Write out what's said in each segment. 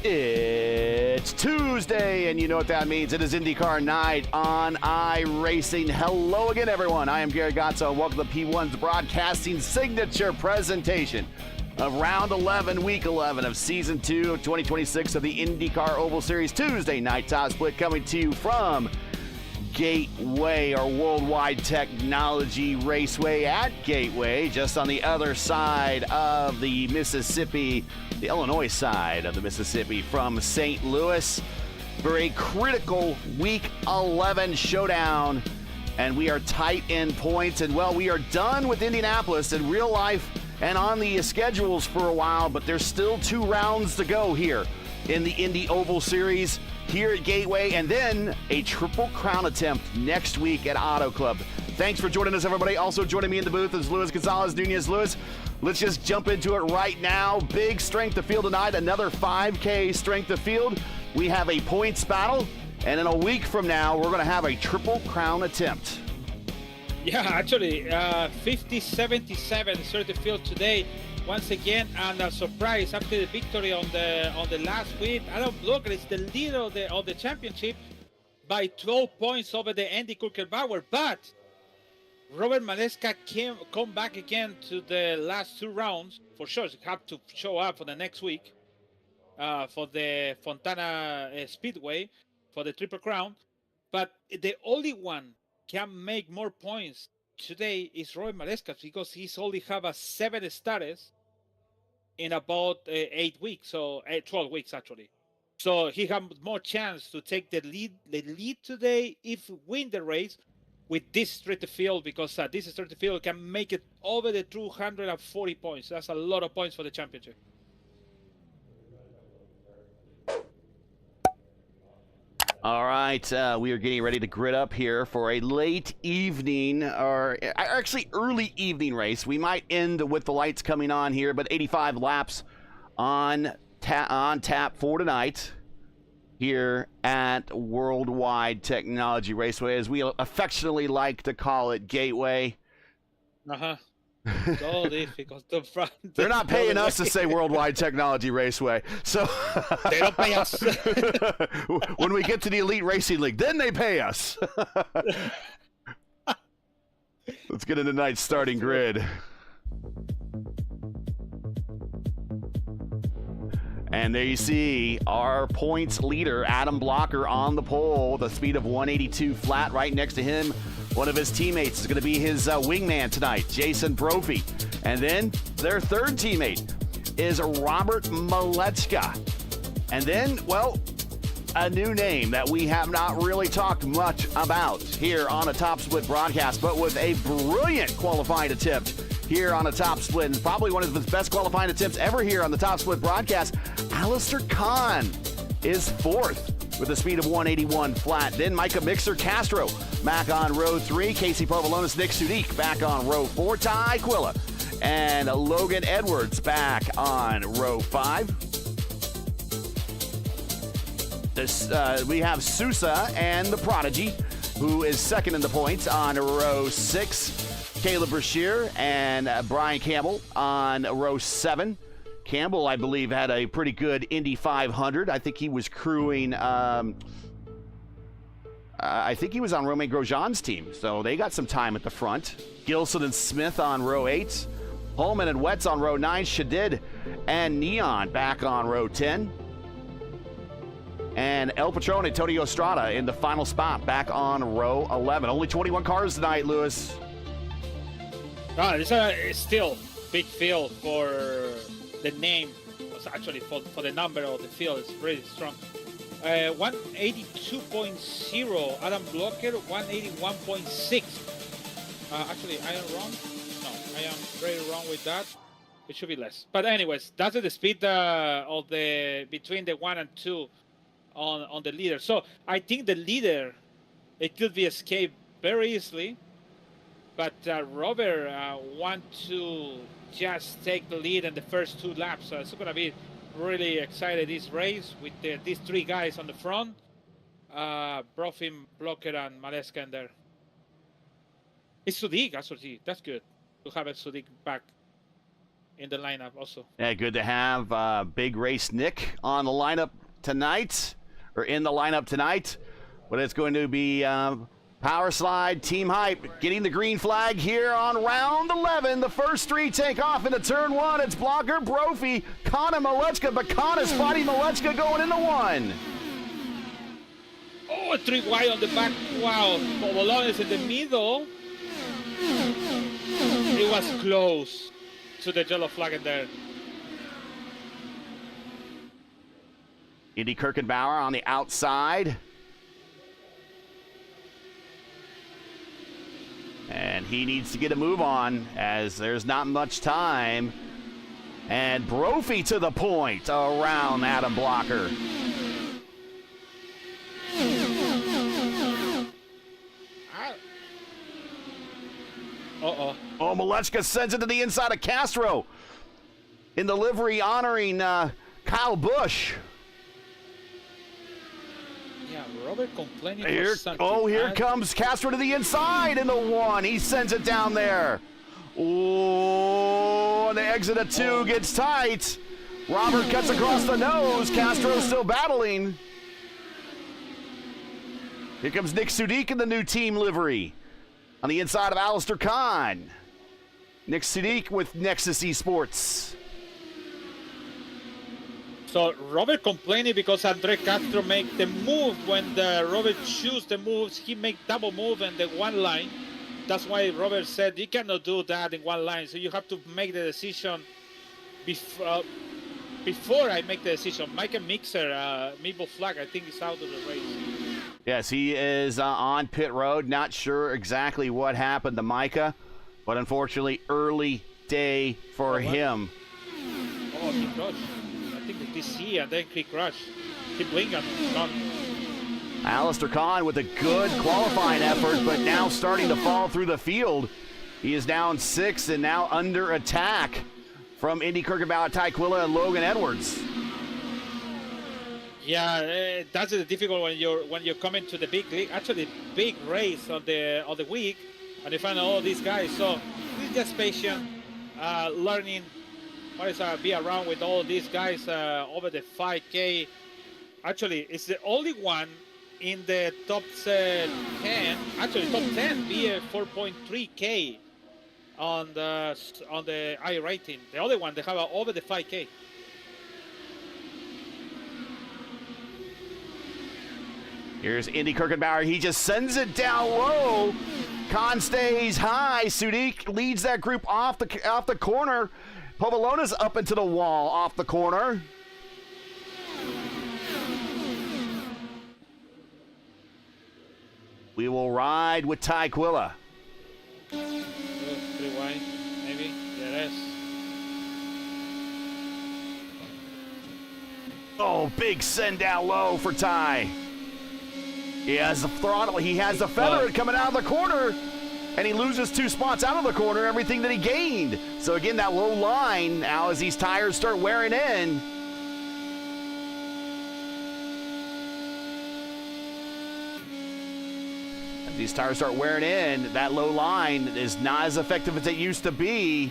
It's Tuesday, and you know what that means. It is IndyCar night on iRacing. Hello again, everyone. I am Gary Gatso, and welcome to P1's broadcasting signature presentation of Round 11, Week 11 of Season 2 of 2026 of the IndyCar Oval Series. Tuesday night top split coming to you from Gateway, our worldwide technology raceway at Gateway, just on the other side of the Mississippi, the Illinois side of the Mississippi from St. Louis for a critical Week 11 showdown. And we are tight in points. And, well, we are done with Indianapolis in real life and on the schedules for a while, but there's still 2 rounds to go here in the Indy Oval Series here at Gateway, and then a Triple Crown attempt next week at Auto Club. Thanks for joining us, everybody. Also joining me in the booth is Luis Gonzalez Nunez. Luis, let's just jump into it right now. Big strength of field tonight, another 5K strength of field. We have a points battle, and in a week from now, we're going to have a Triple Crown attempt. Yeah, actually, 50-77 strength of field today. Once again, and a surprise after the victory on the last week. Adam Blocker is the leader of the championship by 12 points over the Andy Kulkerbauer, but Robert Maleska come back again to the last 2 rounds. For sure, he have to show up for the next week for the Fontana Speedway for the Triple Crown. But the only one can make more points today is Robert Maleska, because he's only have a 7 starters in about 8 weeks, so 12 weeks actually. So he has more chance to take the lead today if win the race with this straight field, because this straight field can make it over the 240 points. That's a lot of points for the championship. All right, we are getting ready to grid up here for a late evening, or actually early evening race. We might end with the lights coming on here, but 85 laps on tap for tonight here at Worldwide Technology Raceway, as we affectionately like to call it, Gateway. So difficult to front. They're not paying us to say Worldwide Technology Raceway, so they don't pay us. When we get to the Elite Racing League, then they pay us. Let's get into tonight's starting grid. And there you see our points leader, Adam Blocker, on the pole with a speed of 182 flat. Right next to him, one of his teammates is going to be his wingman tonight, Jason Brophy. And then their third teammate is Robert Maleska. And then, well, a new name that we have not really talked much about here on a Top Split broadcast, but with a brilliant qualifying attempt here on a Top Split, and probably one of his best qualifying attempts ever here on the Top Split broadcast. Alistair Kahn is 4th with a speed of 181 flat. Then Micah Mixer Castro back on row 3. Casey Provolonis, Nick Sudik back on row 4. Ty Quilla and Logan Edwards back on row 5. We have Sousa and the Prodigy, who is 2nd in the points on row 6. Caleb Brashear and Brian Campbell on row 7. Campbell, I believe, had a pretty good Indy 500. I think he was crewing, I think he was on Romain Grosjean's team, so they got some time at the front. Gilson and Smith on row 8. Holman and Wetz on row 9. Shadid and Neon back on row 10. And El Patron, Antonio Estrada in the final spot back on row 11. Only 21 cars tonight, Lewis. It's still big field for the name. Actually, for the number of the field, it's really strong. 182.0, Adam Blocker, 181.6. Actually, I am wrong. No, I am very wrong with that. It should be less. But anyways, that's the speed of the between the 1 and 2 on the leader. So I think the leader, it could be escaped very easily. But Robert want to just take the lead in the first 2 laps. So it's going to be really excited, this race with these 3 guys on the front. Brophy, Blocker, and Maleska in there. It's Sudik, actually. That's good to have a Sudik back in the lineup also. Yeah, good to have Big Race Nick on the lineup tonight, or in the lineup tonight. But it's going to be Power Slide, Team Hype, getting the green flag here on round 11. The first three take off into turn one. It's Blocker, Brophy, Khan, and Malechka, but Khan is fighting Malechka going into one. Oh, a 3 wide on the back. Wow, Bobolon is in the middle. It was close to the yellow flag in there. Indy Kirkenbauer on the outside. And he needs to get a move on as there's not much time. And Brophy to the point around Adam Blocker. Uh-oh. Oh, Malechka sends it to the inside of Castro in the livery honoring Kyle Busch. Yeah, Robert complaining Here, for something. oh, here comes Castro to the inside in the one. He sends it down there. Oh, the exit of two gets tight. Robert cuts across the nose. Castro's still battling. Here comes Nick Sudik in the new team livery. On the inside of Alistair Khan. Nick Sudik with Nexus Esports. So Robert complaining because Andre Castro make the move. When Robert choose the moves, he make double move in the one line. That's why Robert said you cannot do that in one line. So you have to make the decision before I make the decision. Michael Mixer, Meeple Flag, I think is out of the race. Yes, he is on pit road. Not sure exactly what happened to Micah, but unfortunately, early day for him. Oh, he crashed. I think the DC and then he crashed. He blinked and gone. Alistair Khan with a good qualifying effort, but now starting to fall through the field. He is down 6 and now under attack from Indy Kirkenbauer, Tyquilla, and Logan Edwards. Yeah, that's difficult when you're coming to the big league, actually big race on the week, and you find all these guys. So he's just patient, learning what is be around with all these guys over the 5K. Actually, it's the only one in the top 10. Actually, top 10 be a 4.3K on the I rating. The other one they have over the 5K. Here's Indy Kirkenbauer. He just sends it down low. Khan stays high. Sudik leads that group off the corner. Povolona's up into the wall off the corner. We will ride with Tyquilla. 3 wide, maybe. Yes. Oh, big send down low for Ty. He has the throttle. He has the feather coming out of the corner, and he loses 2 spots out of the corner, everything that he gained. So again, that low line now as these tires start wearing in. As these tires start wearing in, that low line is not as effective as it used to be.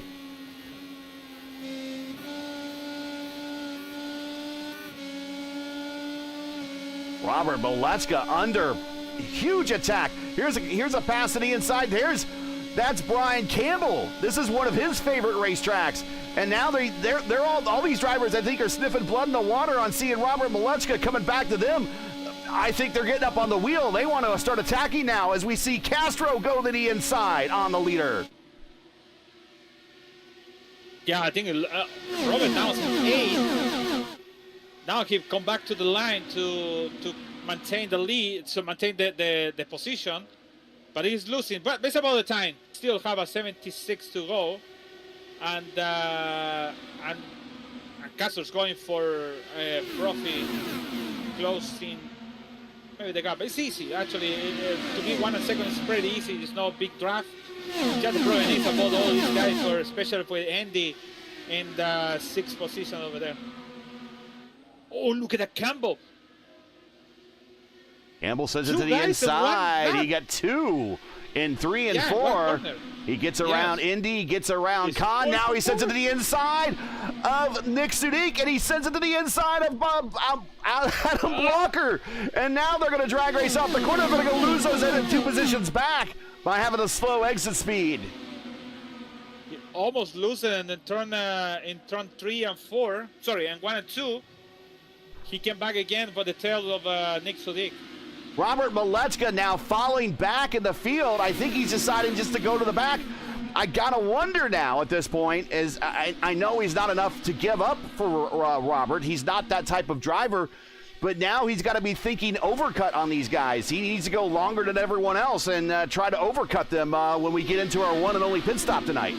Robert Malechka under huge attack. Here's a pass to the inside. That's Brian Campbell. This is one of his favorite racetracks. And now they're all these drivers I think are sniffing blood in the water on seeing Robert Malechka coming back to them. I think they're getting up on the wheel. They want to start attacking now as we see Castro go to the inside on the leader. Yeah, I think Robert now is 8. Now he come back to the line to maintain the lead, to maintain the position, but he's losing. But it's about the time. Still have a 76 to go, and Castro's going for a trophy, closing maybe the gap. It's easy actually. To be 1 second is pretty easy. It's no big draft. Just the problem is about all these guys, for especially for Andy in the 6th position over there. Oh, look at that Campbell. Campbell sends it to the inside. He got 2 in 3 and 4. He gets around Indy, gets around Khan. Now he sends it to the inside of Nick Sudik, and he sends it to the inside of Adam Walker. And now they're going to drag race off the corner. They're going to lose those 2 positions back by having a slow exit speed. Almost losing in turn 3 and 4. Sorry, and 1 and 2. He came back again for the tail of Nick Sudik. Robert Malechka now falling back in the field. I think he's deciding just to go to the back. I gotta wonder now at this point, is I know he's not enough to give up for Robert. He's not that type of driver, but now he's got to be thinking overcut on these guys. He needs to go longer than everyone else and try to overcut them when we get into our one and only pit stop tonight.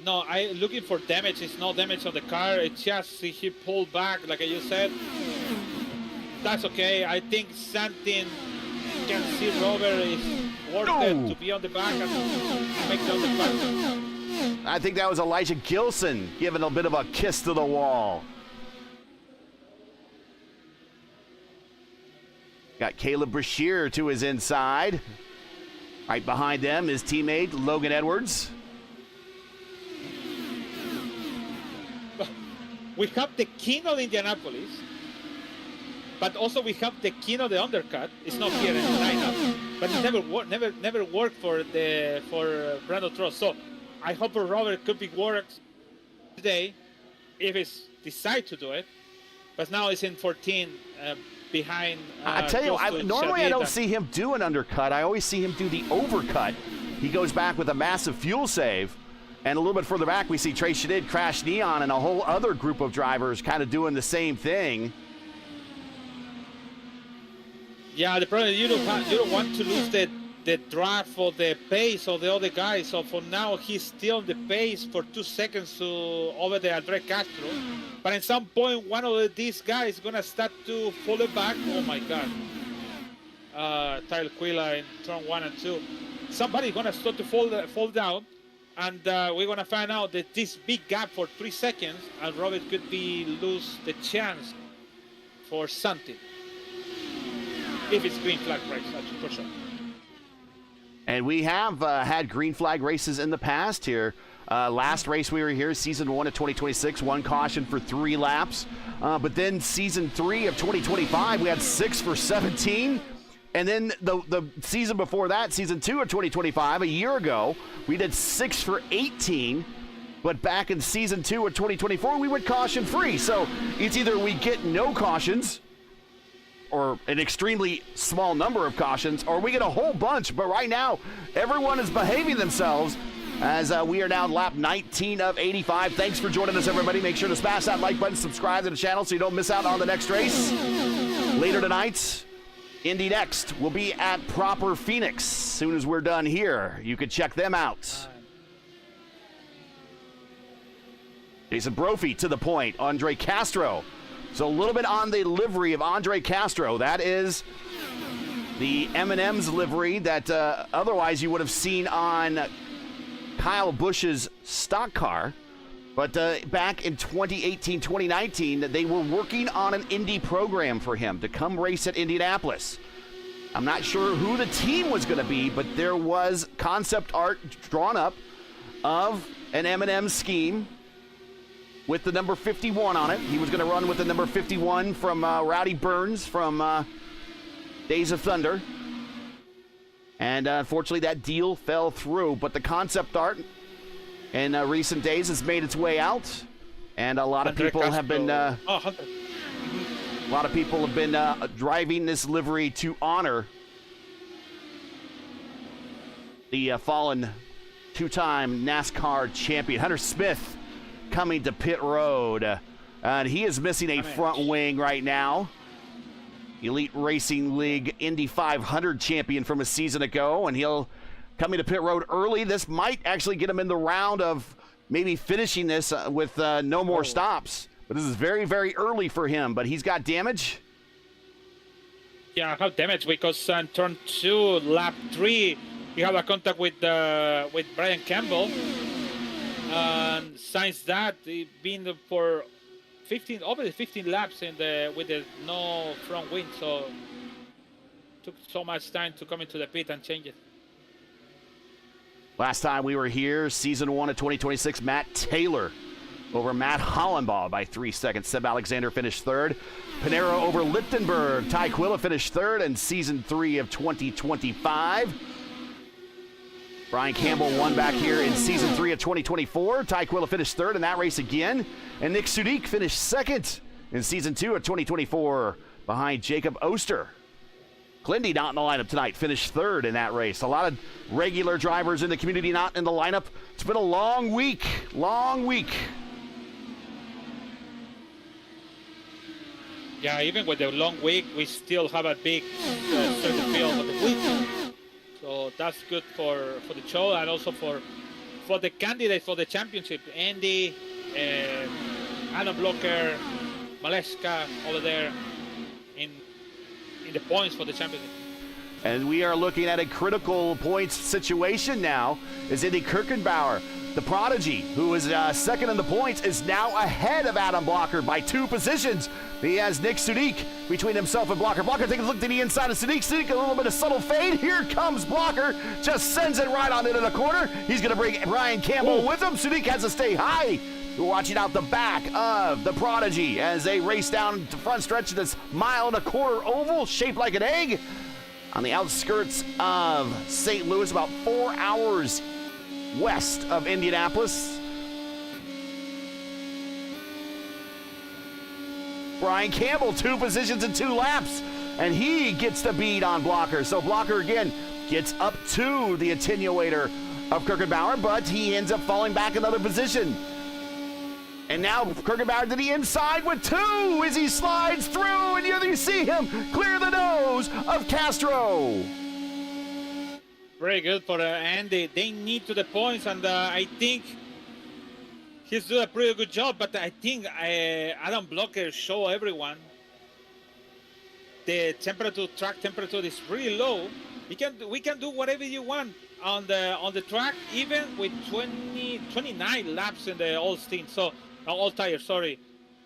No, looking for damage. It's no damage on the car. It's just he pulled back, like you said. That's okay. I think something can see Robert is worth it to be on the back and make down the back. I think that was Elijah Gilson giving a bit of a kiss to the wall. Got Caleb Brashear to his inside. Right behind them is teammate Logan Edwards. We have the king of Indianapolis, but also we have the king of the undercut. It's not here in the lineup, but it never worked for Brandon Trost. So I hope Robert could be worked today if he decides to do it. But now he's in 14 behind. I tell you, normally I don't see him do an undercut. I always see him do the overcut. He goes back with a massive fuel save. And a little bit further back, we see Trey Shadid, Crash Neon, and a whole other group of drivers kind of doing the same thing. Yeah, the problem is you don't want to lose the drive or the pace of the other guys. So for now, he's still on the pace for 2 seconds over the Andre Castro. But at some point, one of these guys is going to start to fall back. Oh, my God. Tyler Quilla in turn 1 and 2. Somebody's going to start to fall down. And we're going to find out that this big gap for 3 seconds, and Robert could lose the chance for something. If it's green flag race, for sure. And we have had green flag races in the past here. Last race we were here, season 1 of 2026, 1 caution for 3 laps. But then season 3 of 2025, we had 6 for 17. And then the season before that, season 2 of 2025, a year ago, we did 6 for 18. But back in season 2 of 2024, we went caution free. So it's either we get no cautions or an extremely small number of cautions, or we get a whole bunch. But right now, everyone is behaving themselves as we are now lap 19 of 85. Thanks for joining us, everybody. Make sure to smash that like button, subscribe to the channel so you don't miss out on the next race. Later tonight, Indy Next will be at Proper Phoenix. As soon as we're done here, you can check them out. Jason Brophy to the point. Andre Castro. So a little bit on the livery of Andre Castro. That is the M&M's livery that otherwise you would have seen on Kyle Busch's stock car. But back in 2018, 2019, they were working on an Indy program for him to come race at Indianapolis. I'm not sure who the team was going to be, but there was concept art drawn up of an M&M scheme with the number 51 on it. He was going to run with the number 51 from Rowdy Burns from Days of Thunder. And unfortunately, that deal fell through. But the concept art in recent days has made its way out, and a lot of people have been driving this livery to honor the fallen two-time NASCAR champion Hunter Smith coming to pit road, and he is missing a front wing right now. Elite Racing League Indy 500 champion from a season ago, and he'll coming to pit road early. This might actually get him in the round of maybe finishing this with no more stops. But this is very, very early for him. But he's got damage. Yeah, I have damage because on turn 2, lap 3, you have a contact with Brian Campbell. And since that, he's been for over 15 laps with the no front wing. So took so much time to come into the pit and change it. Last time we were here, season 1 of 2026, Matt Taylor over Matt Hollenbaugh by 3 seconds. Seb Alexander finished third. Pinero over Lichtenberg. Ty Quilla finished third in season 3 of 2025. Brian Campbell won back here in season 3 of 2024. Ty Quilla finished third in that race again. And Nick Sudik finished second in season 2 of 2024 behind Jacob Oster. Clindy not in the lineup tonight, finished third in that race. A lot of regular drivers in the community not in the lineup. It's been a long week, long week. Yeah, even with the long week, we still have a big certain field of the week. So that's good for the show and also for the candidates for the championship. Andy, Adam Blocker, Maleska over there in the points for the championship. And we are looking at a critical points situation now as Indy Kirkenbauer, the prodigy, who is second in the points, is now ahead of Adam Blocker by 2 positions. He has Nick Sudik between himself and Blocker. Blocker taking a look to the inside of Sudik. Sudik, a little bit of subtle fade. Here comes Blocker. Just sends it right on into the corner. He's going to bring Brian Campbell with him. Sudik has to stay high. We're watching out the back of the prodigy as they race down the front stretch of this 1.25-mile oval shaped like an egg on the outskirts of St. Louis, about 4 hours west of Indianapolis. Brian Campbell, 2 positions and 2 laps, and he gets the bead on Blocker. So Blocker again gets up to the attenuator of Kirkenbauer, but he ends up falling back another position. And now Kirkenbauer to the inside with 2 as he slides through, and you see him clear the nose of Castro. Very good for Andy. They need to the points, and I think he's doing a pretty good job. But I think Adam Blocker show everyone the temperature, track temperature is really low. We can do whatever you want on the track, even with 29 laps in the all stint. So all tires, sorry.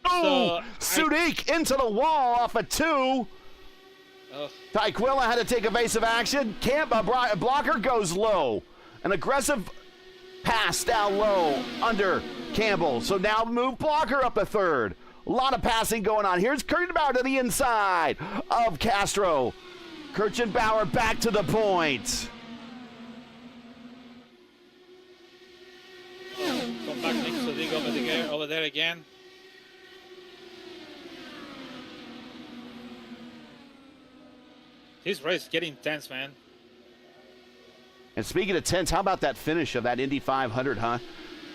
Oh, so, Sudik into the wall off of 2. Ty Quilla had to take evasive action. Blocker goes low. An aggressive pass down low under Campbell. So now move Blocker up to third. A lot of passing going on. Here's Kirchenbauer to the inside of Castro. Kirchenbauer back to the point. Come back next to Dig over there again. This race is getting intense, man. And speaking of tense, how about that finish of that Indy 500, huh?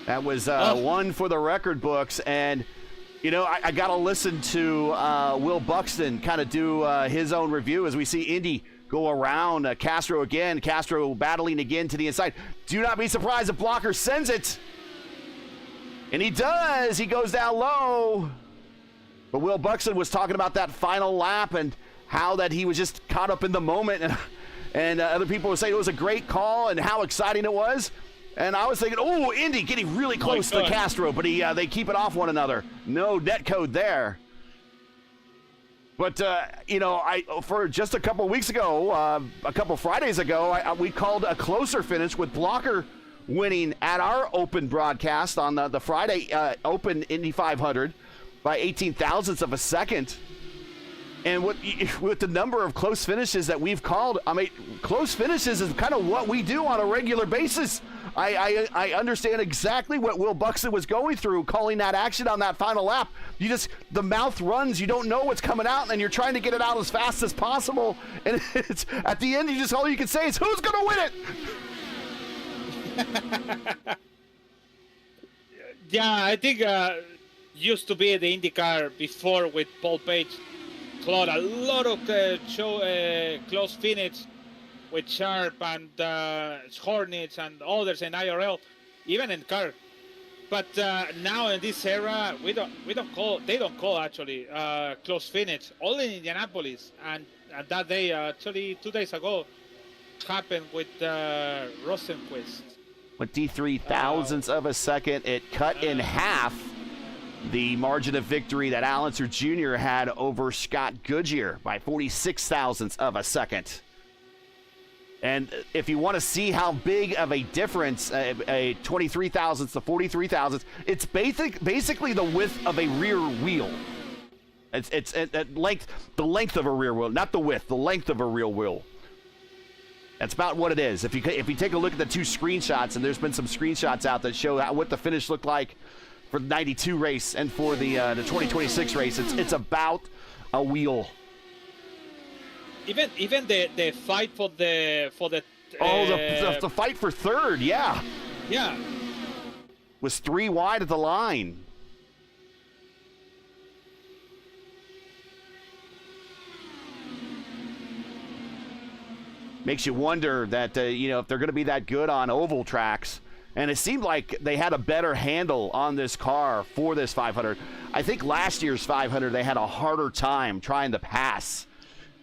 That was one for the record books. And, you know, I got to listen to Will Buxton kind of do his own review as we see Indy go around Castro again. Castro battling again to the inside. Do not be surprised if Blocker sends it. And he does. He goes down low. But Will Buxton was talking about that final lap and how that he was just caught up in the moment. And other people were saying it was a great call and how exciting it was. And I was thinking, oh, Indy getting really close to Castro, but they keep it off one another. No net code there. But, you know, for just a couple weeks ago, a couple Fridays ago, we called a closer finish with Blocker winning at our open broadcast on the Friday Open Indy 500 by 18 thousandths of a second. And with the number of close finishes that we've called, I mean, close finishes is kind of what we do on a regular basis. I understand exactly what Will Buxton was going through, calling that action on that final lap. The mouth runs, you don't know what's coming out, and you're trying to get it out as fast as possible. And it's at the end, all you can say is, who's going to win it? Yeah, I think used to be the IndyCar before with Paul Page. Claude, a lot of close finish with Sharp and Hornets and others in IRL, even in car. But now in this era, they don't call actually close finish. Only in Indianapolis, and that day, actually 2 days ago, happened with Rosenquist. 23 thousandths of a second. It cut in half the margin of victory that Allenser Jr. had over Scott Goodyear by 46 thousandths of a second. And if you want to see how big of a difference, a 23 thousandths to 43 thousandths, it's basically the width of a rear wheel. It's at length, the length of a rear wheel, not the width, the length of a rear wheel. That's about what it is. If you take a look at the two screenshots, and there's been some screenshots out that show what the finish looked like for the 92 race and for the 2026 race, it's about a wheel. Even the fight for the the fight for third, yeah, was 3 wide at the line. Makes you wonder that if they're going to be that good on oval tracks. And it seemed like they had a better handle on this car for this 500. I think last year's 500 they had a harder time trying to pass.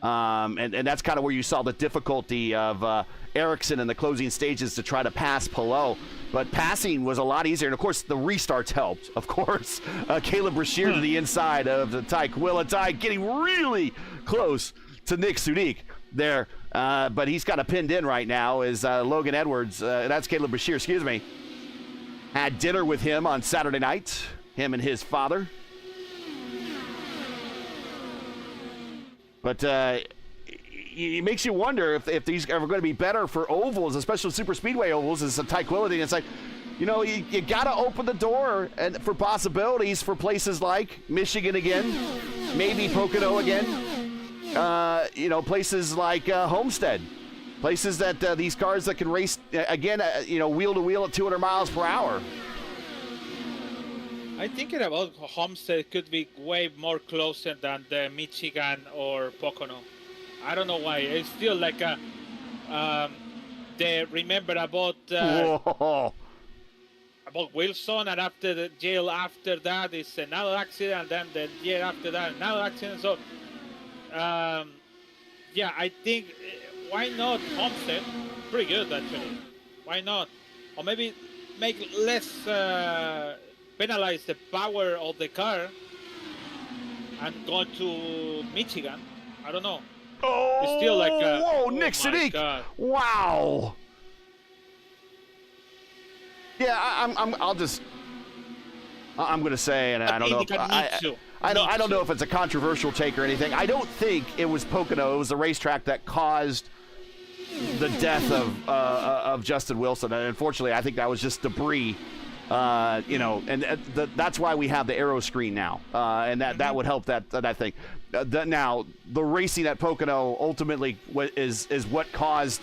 And that's kind of where you saw the difficulty of Ericsson in the closing stages to try to pass Palou. But passing was a lot easier. And, of course, the restarts helped, of course. Caleb Brashear to the inside of the Ty Quillentai getting really close to Nick Sudik there. But he's got a pinned in right now is Logan Edwards. That's Caleb Brashear, excuse me. Had dinner with him on Saturday night, him and his father. But it makes you wonder if these are going to be better for ovals, especially super speedway ovals, as a Ty Quillentai. It's like, you got to open the door and for possibilities for places like Michigan again, maybe Pocono again. Places like Homestead, places that these cars that can race again, wheel to wheel at 200 miles per hour. I think about Homestead could be way more closer than the Michigan or Pocono. I don't know why. It's still like they remember about Wilson, and after the jail after that is another accident, and then the year after that another accident. So I think why not Homestead? Pretty good actually. Why not? Or maybe make less penalize the power of the car and go to Michigan. I don't know. Oh, it's still like Nick Sudik! Wow. Yeah, I'm going to say, and I don't know. I don't know if it's a controversial take or anything. I don't think it was Pocono. It was the racetrack that caused the death of Justin Wilson. And unfortunately, I think that was just debris. That's why we have the aero screen now, and that would help that thing. Now the racing at Pocono ultimately is what caused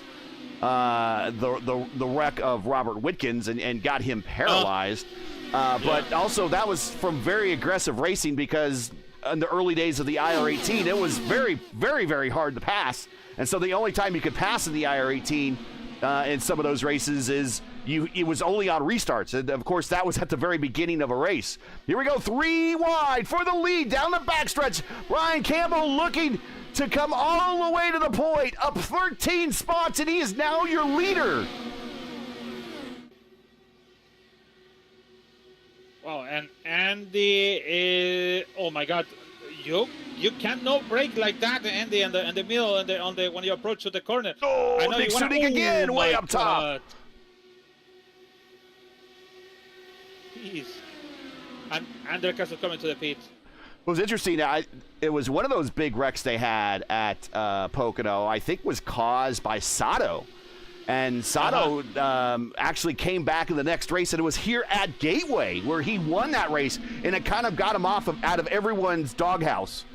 the wreck of Robert Witkins and got him paralyzed. But also that was from very aggressive racing, because in the early days of the IR18, it was very, very, very hard to pass. And so the only time you could pass in the IR18 in some of those races is it was only on restarts. And, of course, that was at the very beginning of a race. Here we go, 3 wide for the lead down the backstretch. Brian Campbell looking to come all the way to the point, up 13 spots, and he is now your leader. Wow, and Andy, oh my God, you cannot brake like that, Andy, in the middle, when you approach to the corner. Oh, I know Nick Sudik again, way up top. God. Jeez. And Andrekas is coming to the pit. It was interesting. It was one of those big wrecks they had at Pocono, I think was caused by Sato. And Sato actually came back in the next race, and it was here at Gateway where he won that race, and it kind of got him out of everyone's doghouse.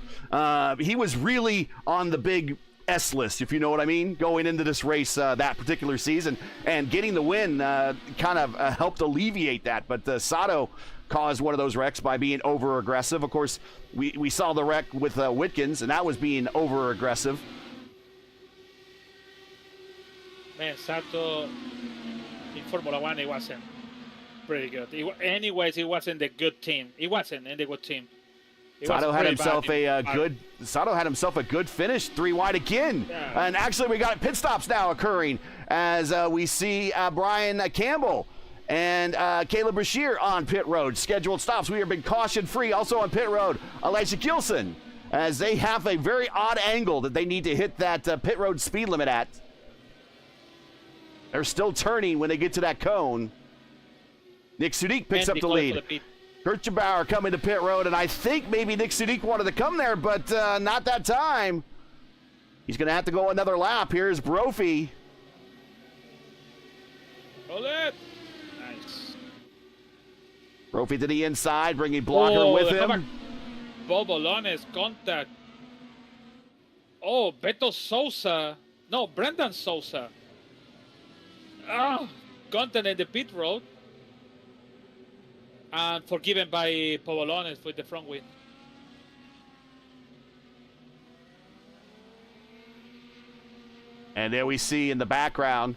He was really on the big S list, if you know what I mean, going into this race that particular season, and getting the win kind of helped alleviate that. But Sato caused one of those wrecks by being over aggressive. Of course, we saw the wreck with Witkins, and that was being over aggressive. Man, Sato in Formula One, he wasn't pretty good. Anyways, he wasn't the good team. He wasn't in the good team. Sato had himself a good finish, 3 wide again. Yeah. And actually, we got pit stops now occurring as we see Brian Campbell and Caleb Brashear on pit road. Scheduled stops. We have been caution-free. Also on pit road, Elijah Gilson, as they have a very odd angle that they need to hit that pit road speed limit at. They're still turning when they get to that cone. Nick Sudik picks up the lead. Kirchenbauer coming to pit road, and I think maybe Nick Sudik wanted to come there, but not that time. He's going to have to go another lap. Here's Brophy. Hold it. Nice. Brophy to the inside, bringing Blocker with him. Bobolones contact. Oh, Beto Sousa. No, Brendan Sousa. Contact in the pit road. And forgiven by Pobolones with the front wheel. And there we see in the background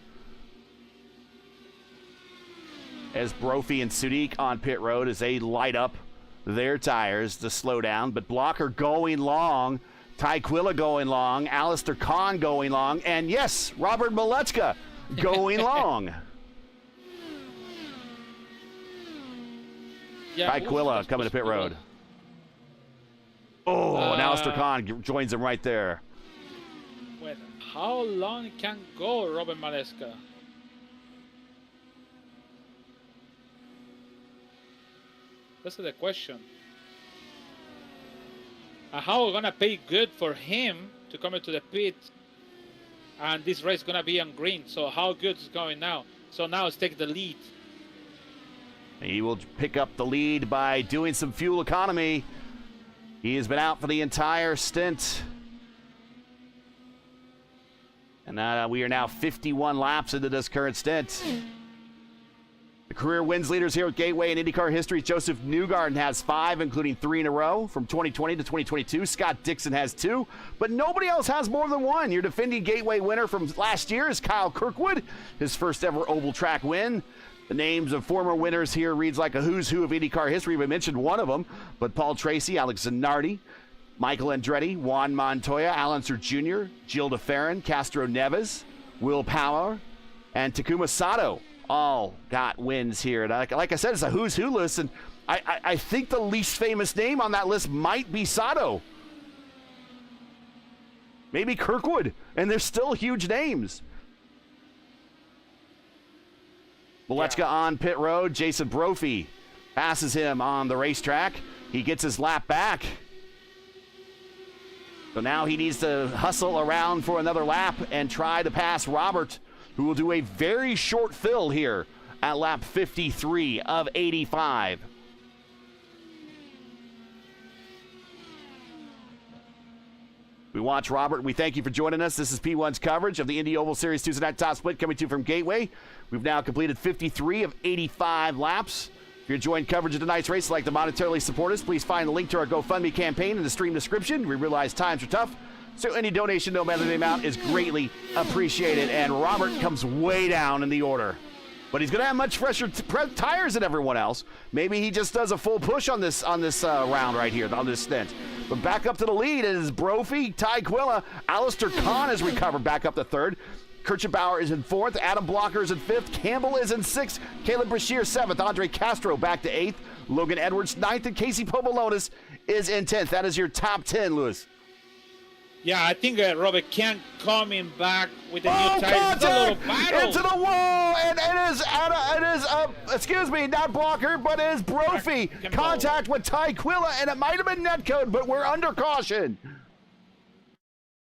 as Brophy and Sudik on pit road as they light up their tires to slow down. But Blocker going long, Tyquilla going long, Alistair Kahn going long, and yes, Robert Malechka going long. Yeah, Tyquilla coming to pit road. Oh, and Alistair Kahn joins him right there. Wait, how long can go, Robert Malechka? That's the question. How are we gonna pay good for him to come into the pit? And this race is gonna be on green. So how good is going now? So now let's take the lead. He will pick up the lead by doing some fuel economy. He has been out for the entire stint. And we are now 51 laps into this current stint. The career wins leaders here at Gateway in IndyCar history. Joseph Newgarden has 5, including 3 in a row from 2020 to 2022. Scott Dixon has 2, but nobody else has more than 1. Your defending Gateway winner from last year is Kyle Kirkwood, his first ever oval track win. The names of former winners here reads like a who's who of IndyCar history. We mentioned one of them, but Paul Tracy, Alex Zanardi, Michael Andretti, Juan Montoya, Alan Sir Jr., Gilles de Ferran, Castro Neves, Will Power, and Takuma Sato all got wins here. And like I said, it's a who's who list, and I think the least famous name on that list might be Sato. Maybe Kirkwood, and they're still huge names. Malechka on pit road. Jason Brophy passes him on the racetrack. He gets his lap back. So now he needs to hustle around for another lap and try to pass Robert, who will do a very short fill here at lap 53 of 85. We watch Robert. We thank you for joining us. This is P1's coverage of the Indy Oval Series Tuesday Night Top Split coming to you from Gateway. We've now completed 53 of 85 laps. If you're enjoying coverage of tonight's race, like to monetarily support us, please find the link to our GoFundMe campaign in the stream description. We realize times are tough, so any donation, no matter the amount, is greatly appreciated. And Robert comes way down in the order. But he's going to have much fresher tires than everyone else. Maybe he just does a full push on this round right here, on this stint. But back up to the lead is Brophy, Tyquilla. Alistair Kahn has recovered back up to 3rd. Kirchenbauer is in 4th. Adam Blocker is in 5th. Campbell is in 6th. Caleb Brashear 7th. Andre Castro back to 8th. Logan Edwards 9th. And Casey Pobolones is in 10th. That is your top 10, Lewis. Yeah, I think Robert Kent coming back with the new tires. It's a little battle. Into the wall, and it is excuse me, not Blocker, but it is Brophy. Contact with Tyquilla, and it might have been netcode, but we're under caution.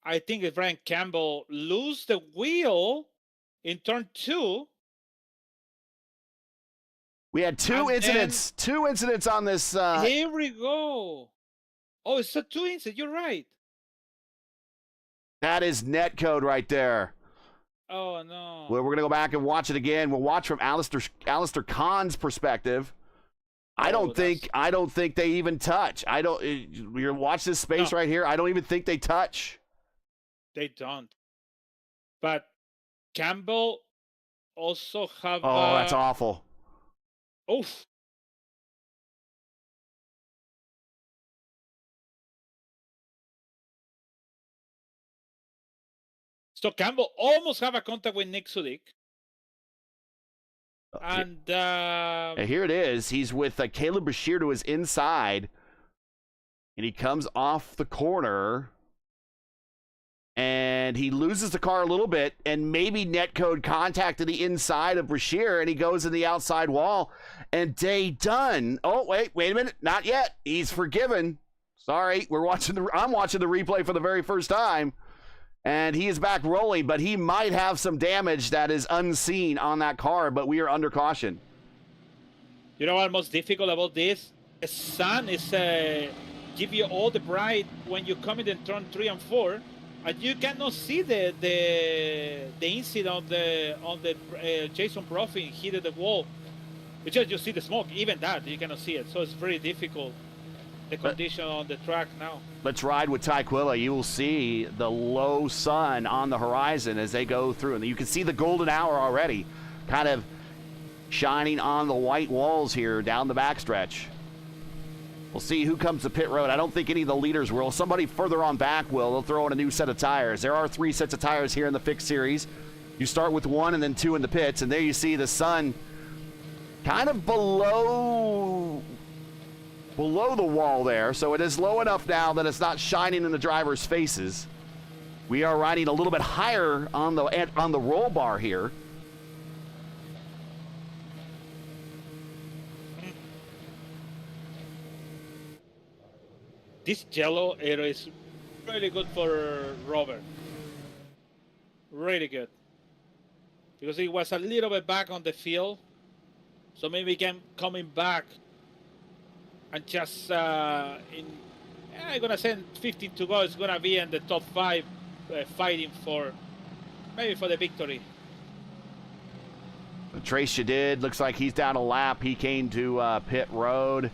I think if Brian Campbell lose the wheel in turn 2. We had two incidents on this. Here we go. Oh, it's a 2 incidents. You're right. That is netcode right there. Oh no. Well, we're gonna go back and watch it again. We'll watch from Alistair Kahn's perspective. I don't think they even touch. You're watch this space right here. I don't even think they touch. They don't. But Campbell also have. Oh, that's awful. Oof. So Campbell almost have a contact with Nick Sudik. And here it is. He's with Caleb Brashear to his inside. And he comes off the corner. And and he loses the car a little bit, and maybe netcode contacted the inside of Brashear, and he goes in the outside wall, and day done. Oh, wait a minute, not yet. He's forgiven. Sorry, I'm watching the replay for the very first time, and he is back rolling, but he might have some damage that is unseen on that car, but we are under caution. You know what's most difficult about this? The sun is give you all the bright when you come in turn 3 and 4, and you cannot see the incident on the Jason Profit hit the wall. You see the smoke. Even that you cannot see it, so it's very difficult. The condition on the track now. Let's ride with Tyquilla. You will see the low sun on the horizon as they go through, and you can see the golden hour already, kind of shining on the white walls here down the backstretch. We'll see who comes to pit road. I don't think any of the leaders will. Somebody further on back will. They'll throw in a new set of tires. There are 3 sets of tires here in the fixed series. You start with 1 and then 2 in the pits, and there you see the sun kind of below the wall there. So it is low enough now that it's not shining in the drivers' faces. We are riding a little bit higher on the roll bar here. This yellow area is really good for Robert. Really good. Because he was a little bit back on the field. So maybe coming back and just I'm going to say 15 to go. It's going to be in the top 5 fighting for the victory. Trace Shadid looks like he's down a lap. He came to pit road.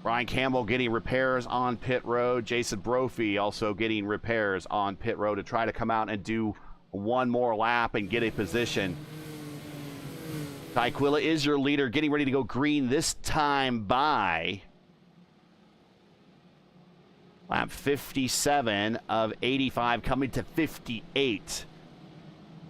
Brian Campbell getting repairs on pit road. Jason Brophy also getting repairs on pit road to try to come out and do one more lap and get a position. Tyquilla is your leader, getting ready to go green this time by lap 57 of 85, coming to 58.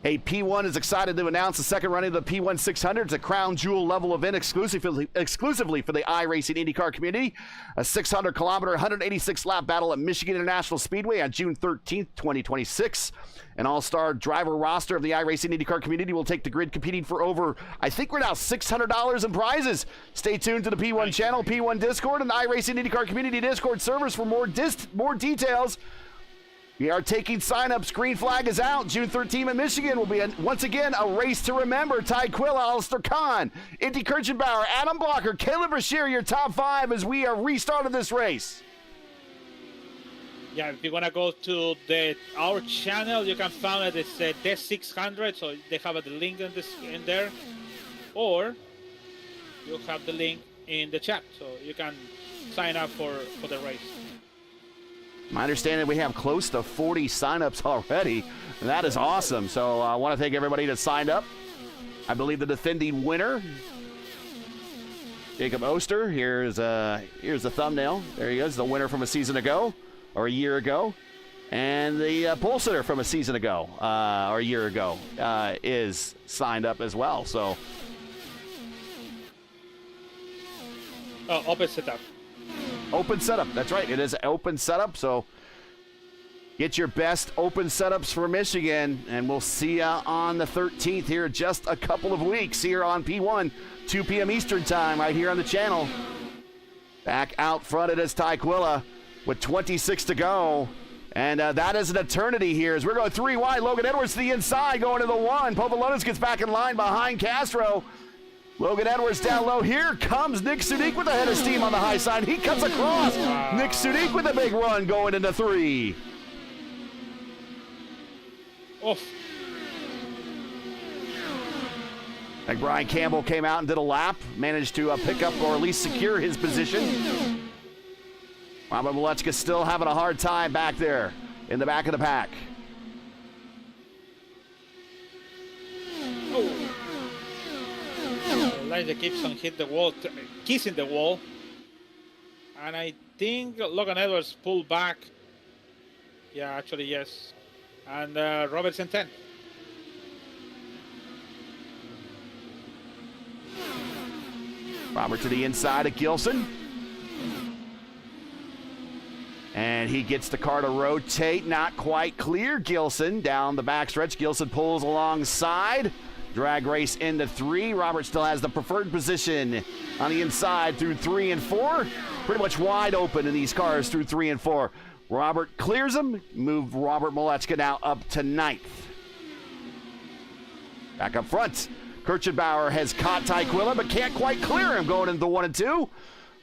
Hey, P1 is excited to announce the second running of the P1 600. It's a crown jewel level event exclusively for the iRacing IndyCar community. A 600-kilometer, 186-lap battle at Michigan International Speedway on June 13th, 2026. An all-star driver roster of the iRacing IndyCar community will take the grid, competing for over, I think we're now $600 in prizes. Stay tuned to the P1 channel, P1 Discord, and the iRacing IndyCar community Discord servers for more details. We are taking signups. Green flag is out. June 13th in Michigan will be, once again, a race to remember. Tyquilla, Alistair Kahn, Indy Kirchenbauer, Adam Blocker, Caleb Brashear, your top 5 as we are restarted this race. Yeah, if you want to go to our channel, you can find it. It's the 600, so they have the link in there. Or you have the link in the chat, so you can sign up for the race. My understanding, we have close to 40 signups already. That is awesome. So I want to thank everybody that signed up. I believe the defending winner, Jacob Oster. Here's the thumbnail. There he is, the winner from a season ago or a year ago. And the pole sitter from a season ago or a year ago is signed up as well. So open setup. Open setup. That's right. It is open setup. So get your best open setups for Michigan, and we'll see you on the 13th here in just a couple of weeks here on P1, 2 p.m. Eastern time, right here on the channel. Back out front, it is Tyquilla with 26 to go. And that is an eternity here as we're going 3 wide. Logan Edwards to the inside, going to the 1. Povolonis gets back in line behind Castro. Logan Edwards down low. Here comes Nick Sudik with a head of steam on the high side. He cuts across. Nick Sudik with a big run going into 3. Oof. Like Brian Campbell came out and did a lap, managed to pick up or at least secure his position. Robert Malechka still having a hard time back there in the back of the pack. Oh. Elijah Gibson hit the wall, kissing the wall. And I think Logan Edwards pulled back. Yeah, actually, yes. And Robertson 10. Robert to the inside of Gilson. And he gets the car to rotate, not quite clear. Gilson down the backstretch. Gilson pulls alongside. Drag race into 3. Robert still has the preferred position on the inside through 3 and 4. Pretty much wide open in these cars through 3 and 4. Robert clears them. Move Robert Malechka now up to 9th. Back up front. Kirchenbauer has caught Tyquilla, but can't quite clear him going into 1 and 2.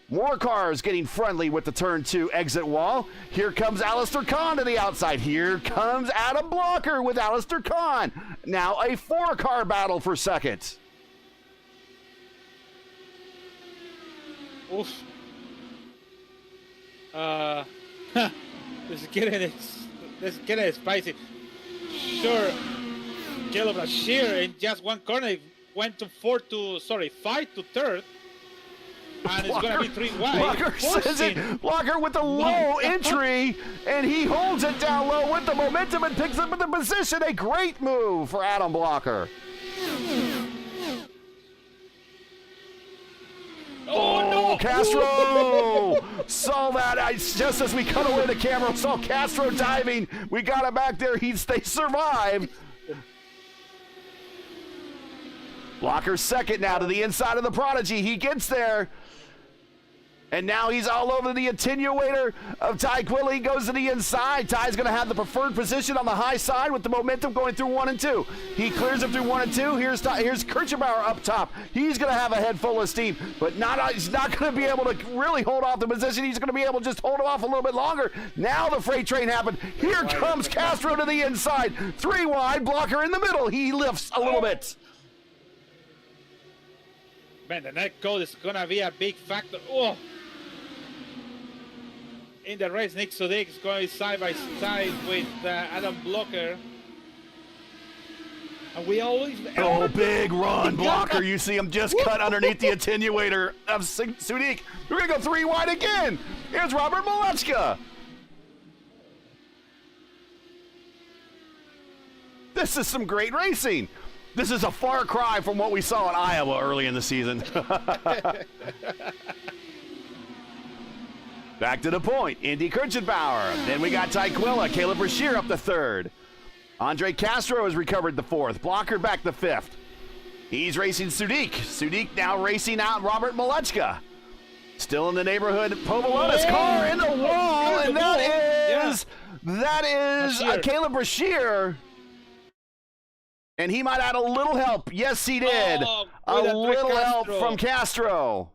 More cars getting friendly with the turn 2 exit wall. Here comes Alistair Kahn to the outside. Here comes Adam Blocker with Alistair Kahn. Now a 4-car battle for second. Oof. This is getting spicy. Sure, Caleb Bashir in just one corner went to 5 to 3rd. And it's going to be 3 wide. Blocker says it. Blocker with the low entry, and he holds it down low with the momentum and picks up in the position. A great move for Adam Blocker. Oh, no! Castro saw that. Just as we cut away the camera, saw Castro diving. We got him back there. They survived. Blocker second now to the inside of the Prodigy. He gets there. And now he's all over the attenuator of Ty Quilly. He goes to the inside. Ty's going to have the preferred position on the high side with the momentum going through 1 and 2. He clears him through 1 and 2. Here's Kirchenbauer up top. He's going to have a head full of steam, but he's not going to be able to really hold off the position. He's going to be able to just hold it off a little bit longer. Now the freight train happened. Here comes Castro to the inside. 3 wide, Blocker in the middle. He lifts a little bit. Man, the net code is going to be a big factor. Oh! In the race, Nick Sudik is going side by side with Adam Blocker. And we always... Oh, big run, Blocker. You see him just cut underneath the attenuator of Sudik. We're going to go 3 wide again. Here's Robert Malechka. This is some great racing. This is a far cry from what we saw in Iowa early in the season. Back to the point, Indy Kirchenbauer. Then we got Tyquilla, Caleb Brashear up to 3rd. Andre Castro has recovered the 4th. Blocker back to 5th. He's racing Sudik. Sudik now racing out Robert Malechka. Still in the neighborhood, Povolona's car in the wall, and that is Caleb Brashear. And he might add a little help. Yes, he did. A little help from Castro.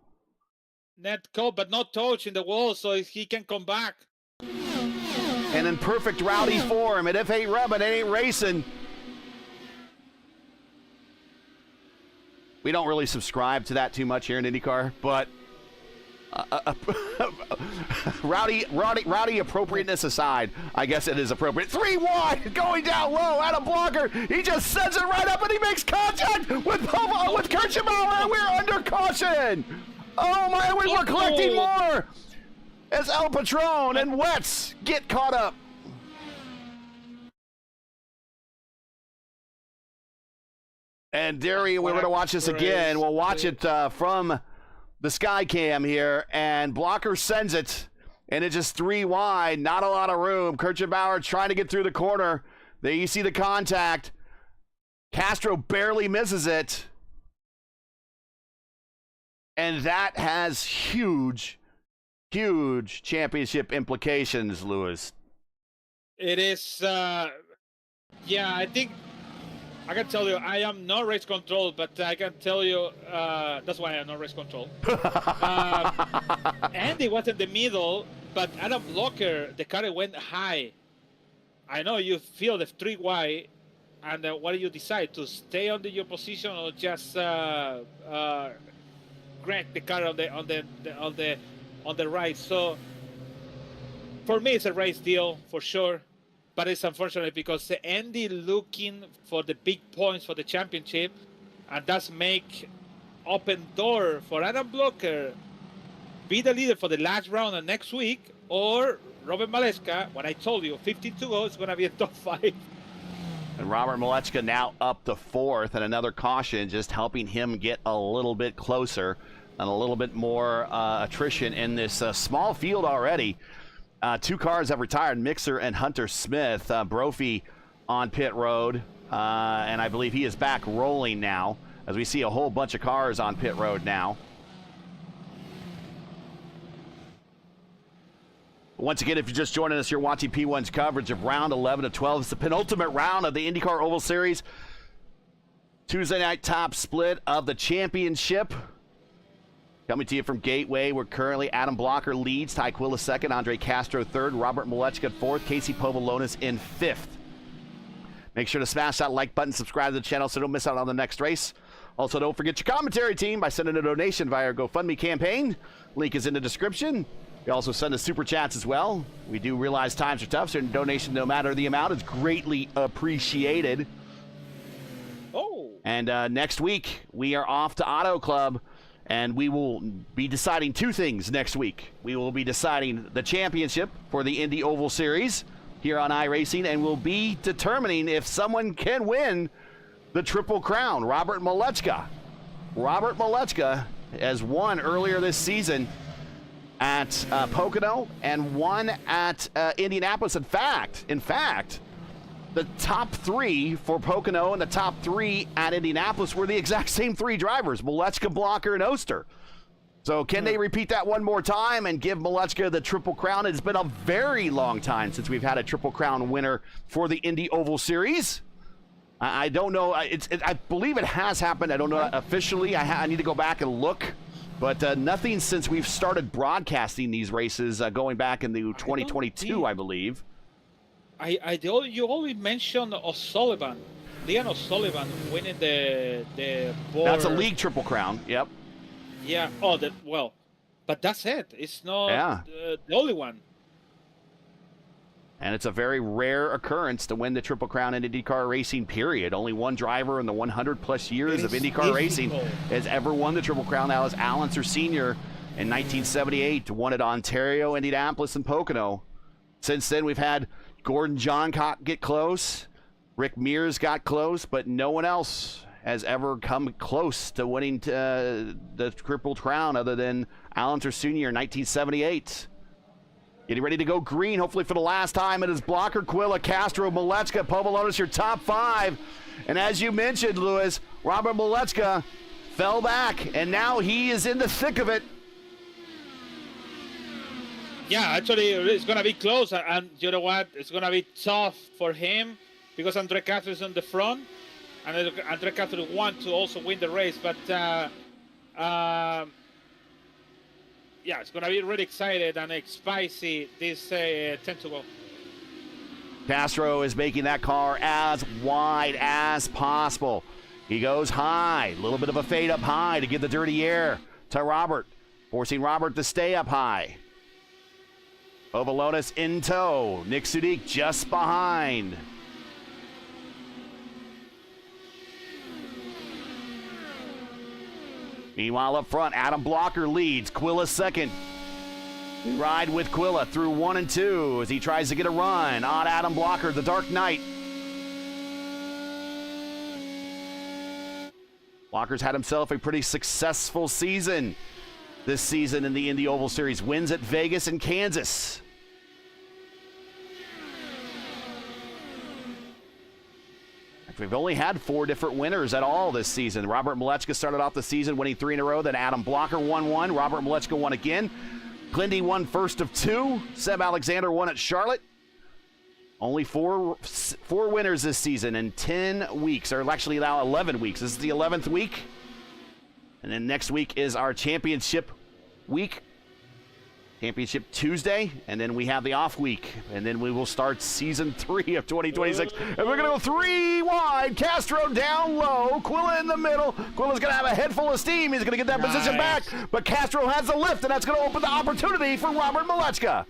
Net code, but not touch in the wall, so he can come back. And in perfect rowdy form, and if it ain't rubbing, it ain't racing. We don't really subscribe to that too much here in IndyCar, but rowdy appropriateness aside, I guess it is appropriate. 3 wide, going down low, Adam Blocker. He just sends it right up, and he makes contact with Kirchenbauer, and we're under caution. Oh my, we were collecting more as El Patron and Wetz get caught up. And Derry, we're going to watch this again. We'll watch it from the sky cam here, and Blocker sends it, and it's just 3 wide, not a lot of room. Kirchenbauer trying to get through the corner. There you see the contact. Castro barely misses it. And that has huge, huge championship implications, Lewis. It is, yeah, I think, I can tell you, I am not race control, but I can tell you, that's why I am not race control. Andy was in the middle, but Adam Blocker, the car went high. I know you feel the 3 wide, and what do you decide? To stay on your position or just crank the car on the right? So for me, it's a race deal for sure, but it's unfortunate because Andy looking for the big points for the championship, and that's make open door for Adam Blocker be the leader for the last round of next week, or Robert Malechka. What I told you, 52 is going to be a top 5. And Robert Malechka now up to 4th, and another caution just helping him get a little bit closer and a little bit more attrition in this small field already. Two cars have retired, Mixer and Hunter Smith. Brophy on pit road, and I believe he is back rolling now, as we see a whole bunch of cars on pit road now. Once again, if you're just joining us, you're watching P1's coverage of round 11 of 12. It's the penultimate round of the IndyCar Oval Series. Tuesday night top split of the championship. Coming to you from Gateway, where currently Adam Blocker leads, Ty Quilla second, Andre Castro third, Robert Malechka fourth, Casey Povolonis in fifth. Make sure to smash that like button, subscribe to the channel so don't miss out on the next race. Also, don't forget your commentary team by sending a donation via our GoFundMe campaign. Link is in the description. You also send us super chats as well. We do realize times are tough, so a donation, no matter the amount, is greatly appreciated. Oh. And next week, we are off to Auto Club, and we will be deciding two things next week. We will be deciding the championship for the Indy Oval Series here on iRacing, and we'll be determining if someone can win the Triple Crown. Robert Malechka. Robert Malechka has won earlier this season at Pocono and won at Indianapolis. In fact, the top three for Pocono and the top three at Indianapolis were the exact same three drivers, Malechka, Blocker, and Oster. So can they repeat that one more time and give Malechka the Triple Crown? It's been a very long time since we've had a Triple Crown winner for the Indy Oval Series. I don't know. I believe it has happened. I don't know officially. I need to go back and look. But nothing since we've started broadcasting these races going back into 2022, I believe. You only mentioned O'Sullivan, Leon O'Sullivan winning the board. That's a league Triple Crown. Yep. Yeah. Oh, well, but that's it. It's not the only one. And it's a very rare occurrence to win the Triple Crown in IndyCar racing, period. Only one driver in the 100-plus years of IndyCar racing has ever won the Triple Crown. That was Al Unser Sr. in 1978, won at Ontario, Indianapolis, and Pocono. Since then, we've had Gordon Johncock get close. Rick Mears got close, but no one else has ever come close to winning the Triple Crown other than Al Unser Sr. in 1978. Getting ready to go green, hopefully for the last time. It is Blocker, Quilla, Castro, Malechka, Povolonis, your top five. And as you mentioned, Lewis, Robert Malechka fell back, and now he is in the thick of it. Yeah, actually, it's going to be close. And you know what? It's going to be tough for him because Andre Castro is on the front. And Andre Castro wants to also win the race. But yeah, it's going to be really excited and spicy this 10 to go. Castro is making that car as wide as possible. He goes high, a little bit of a fade up high to give the dirty air to Robert, forcing Robert to stay up high. Povolonis in tow, Nick Sudik just behind. Meanwhile, up front, Adam Blocker leads. Quilla second. We ride with Quilla through 1 and 2 as he tries to get a run on Adam Blocker, the Dark Knight. Blocker's had himself a pretty successful season this season in the Indy Oval Series. Wins at Vegas and Kansas. We've only had 4 different winners at all this season. Robert Malechka started off the season winning 3 in a row. Then Adam Blocker won 1. Robert Malechka won again. Glindy won first of 2. Seb Alexander won at Charlotte. Only four winners this season in 10 weeks, or actually now 11 weeks. This is the 11th week. And then next week is our championship week. Championship Tuesday, and then we have the off week, and then we will start season 3 of 2026. And we're going to go 3 wide. Castro down low. Quilla in the middle. Quilla's going to have a head full of steam. He's going to get that position back, but Castro has the lift, and that's going to open the opportunity for Robert Malechka.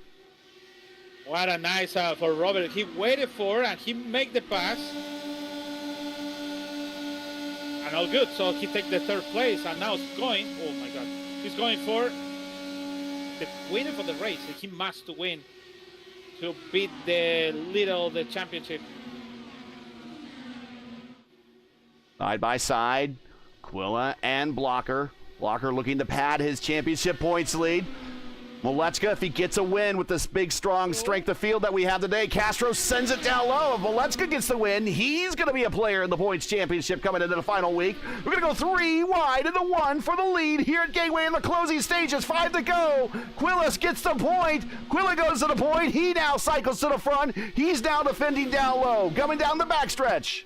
What a nice for Robert. He waited for, and he made the pass. And all good, so he takes the 3rd place, and now it's going, oh my God, he's going for the winner for the race. He must win to beat the championship. Side by side, Quilla and Blocker. Blocker looking to pad his championship points lead. Malechka, if he gets a win with this big, strong strength of field that we have today, Castro sends it down low. If Malechka gets the win, he's going to be a player in the points championship coming into the final week. We're going to go 3 wide into 1 for the lead here at Gateway in the closing stages. 5 to go. Quillis gets the point. Quilla goes to the point. He now cycles to the front. He's now defending down low, coming down the backstretch.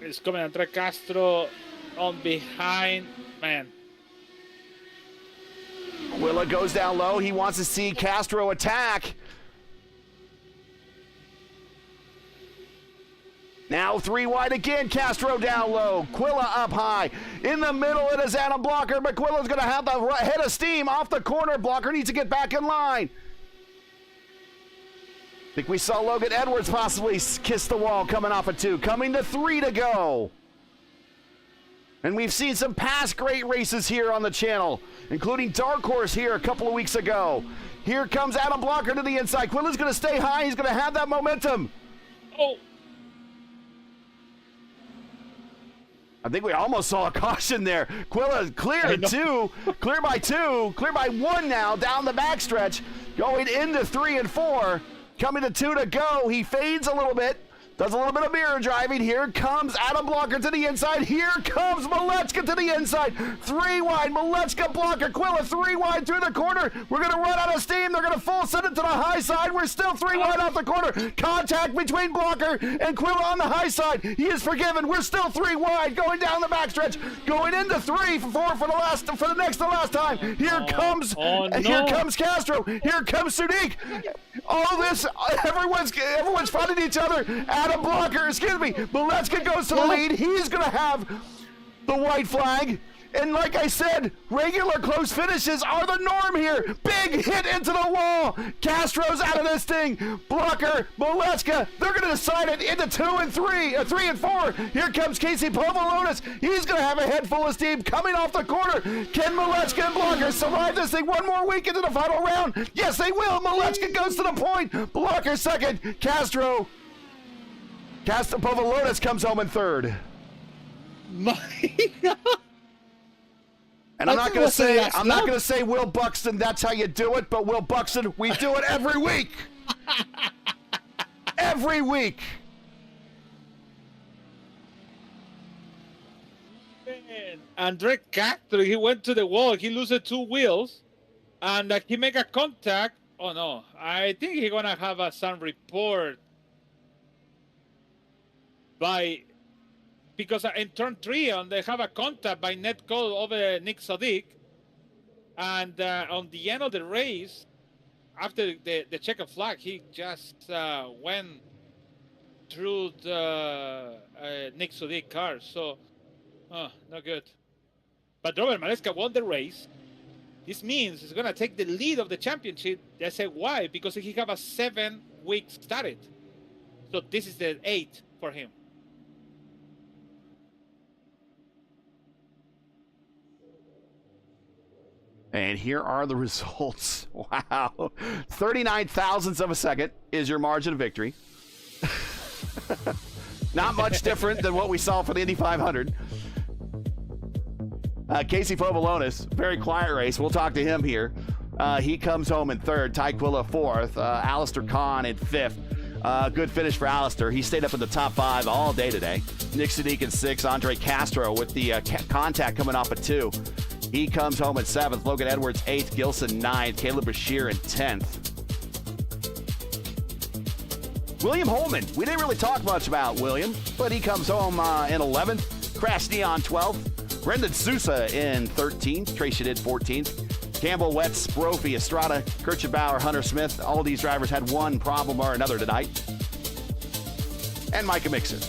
It's coming Andre Castro on behind. Man. Quilla goes down low. He wants to see Castro attack. Now 3 wide again. Castro down low. Quilla up high. In the middle, it is Adam Blocker, but Quilla's going to have the head of steam off the corner. Blocker needs to get back in line. I think we saw Logan Edwards possibly kiss the wall coming off of 2. Coming to 3 to go. And we've seen some past great races here on the channel, including Dark Horse here a couple of weeks ago. Here comes Adam Blocker to the inside. Quilla's going to stay high. He's going to have that momentum. Oh. I think we almost saw a caution there. Quilla clear 2, clear by 2, clear by 1 now down the backstretch, going into 3 and 4. Coming to 2 to go. He fades a little bit. Does a little bit of mirror driving. Here comes Adam Blocker to the inside. Here comes Malechka to the inside. 3 wide. Malechka, Blocker, Quilla 3 wide through the corner. We're going to run out of steam. They're going to full send it to the high side. We're still 3 wide off the corner. Contact between Blocker and Quilla on the high side. He is forgiven. We're still 3 wide going down the backstretch. Going into 3 for 4 for the next to last time. Here comes Castro. Here comes Sadiq. All this, everyone's fighting each other. Adam Blocker, excuse me, Malechka goes to the lead. He's going to have the white flag. And like I said, regular close finishes are the norm here. Big hit into the wall. Castro's out of this thing. Blocker, Malechka, they're going to decide it into 2 and 3, 3 and 4. Here comes Casey Povolonis. He's going to have a head full of steam coming off the corner. Can Malechka and Blocker survive this thing one more week into the final round? Yes, they will. Malechka goes to the point. Blocker second. Castro Povolonis comes home in 3rd. My God. And I'm not going to say Will Buxton, that's how you do it, but Will Buxton, we do it every week. Every week. Man, Andre Castro, he went to the wall. He loses 2 wheels, and he make a contact. Oh no, I think he's gonna have some report because in turn 3 they have a contact by net code over Nick Sadiq, and on the end of the race, after the checkered flag, he just went through the Nick Sadiq car. So, not good. But Robert Malechka won the race. This means he's gonna take the lead of the championship. They say why? Because he have a 7-week started. So this is the 8th for him. And here are the results. Wow. 39 thousandths of a second is your margin of victory. Not much different than what we saw for the Indy 500. Casey Povolonis, very quiet race. We'll talk to him here. He comes home in 3rd. Ty Quilla 4th. Alistair Kahn in 5th. Good finish for Alistair. He stayed up in the top 5 all day today. Nick Sadiq in 6th. Andre Castro with the contact coming off at 2. He comes home at 7th. Logan Edwards 8th. Gilson 9th. Caleb Bashir in 10th. William Holman. We didn't really talk much about William, but he comes home in 11th. Crash Neon 12th. Brendan Sousa in 13th. Trey Shadid 14th. Campbell, Wetz, Brophy, Estrada, Kirchenbauer, Hunter Smith. All of these drivers had one problem or another tonight. And Micah Mixon.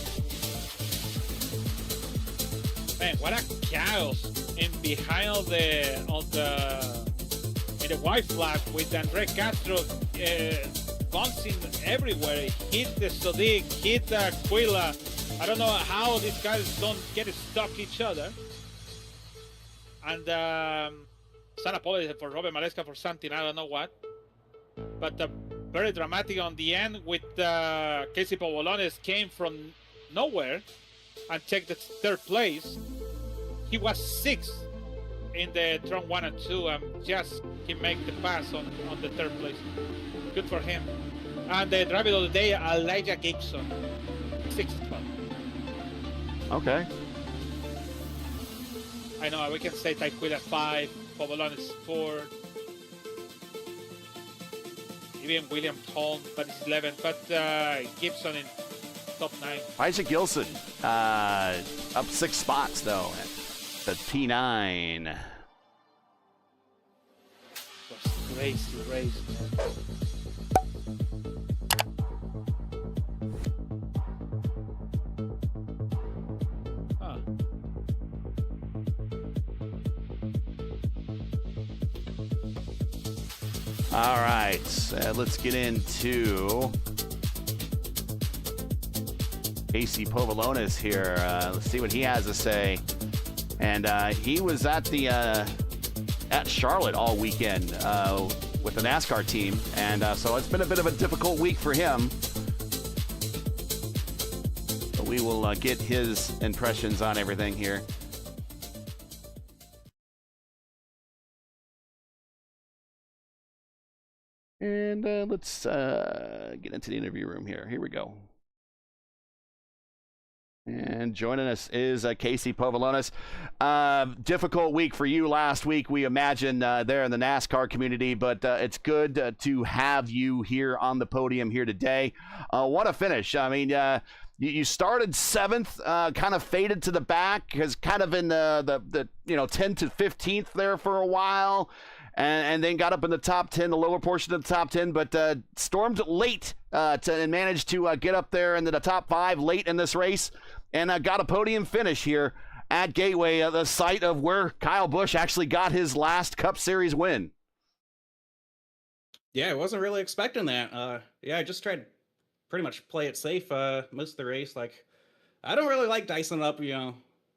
Man, what a chaos in behind in the white flag with Andre Castro bouncing everywhere. Hit the Sadiq, hit the Quilla. I don't know how these guys don't get stuck each other. And some apologies for Robert Malechka for something, I don't know what. But very dramatic on the end with Casey Povolonis came from nowhere and checked the 3rd place. He was 6th in the turn 1 and 2, just he make the pass on the third place. Good for him. And the driver of the day, Elijah Gibson, 6-12. Okay. I know we can say Taquilla 5, Povolon is 4, even William Holm, but it's 11. But Gibson in top 9. Isaac Gilson up 6 spots though at P9. It was crazy race, man. All right, let's get into Casey Povolonis here. Let's see what he has to say. And he was at the at Charlotte all weekend with the NASCAR team, and so it's been a bit of a difficult week for him. But we will get his impressions on everything here. And let's get into the interview room here. Here we go. And joining us is Casey Povolonis. Difficult week for you last week, we imagine, there in the NASCAR community, but it's good to have you here on the podium here today. What a finish. I mean, you started 7th, kind of faded to the back, because kind of in the 10 to 15th there for a while. And then got up in the top 10, the lower portion of the top 10, but stormed late and managed to get up there into the top 5 late in this race, and got a podium finish here at Gateway, the site of where Kyle Busch actually got his last Cup Series win. Yeah, I wasn't really expecting that. I just tried to pretty much play it safe most of the race. Like, I don't really like dicing up,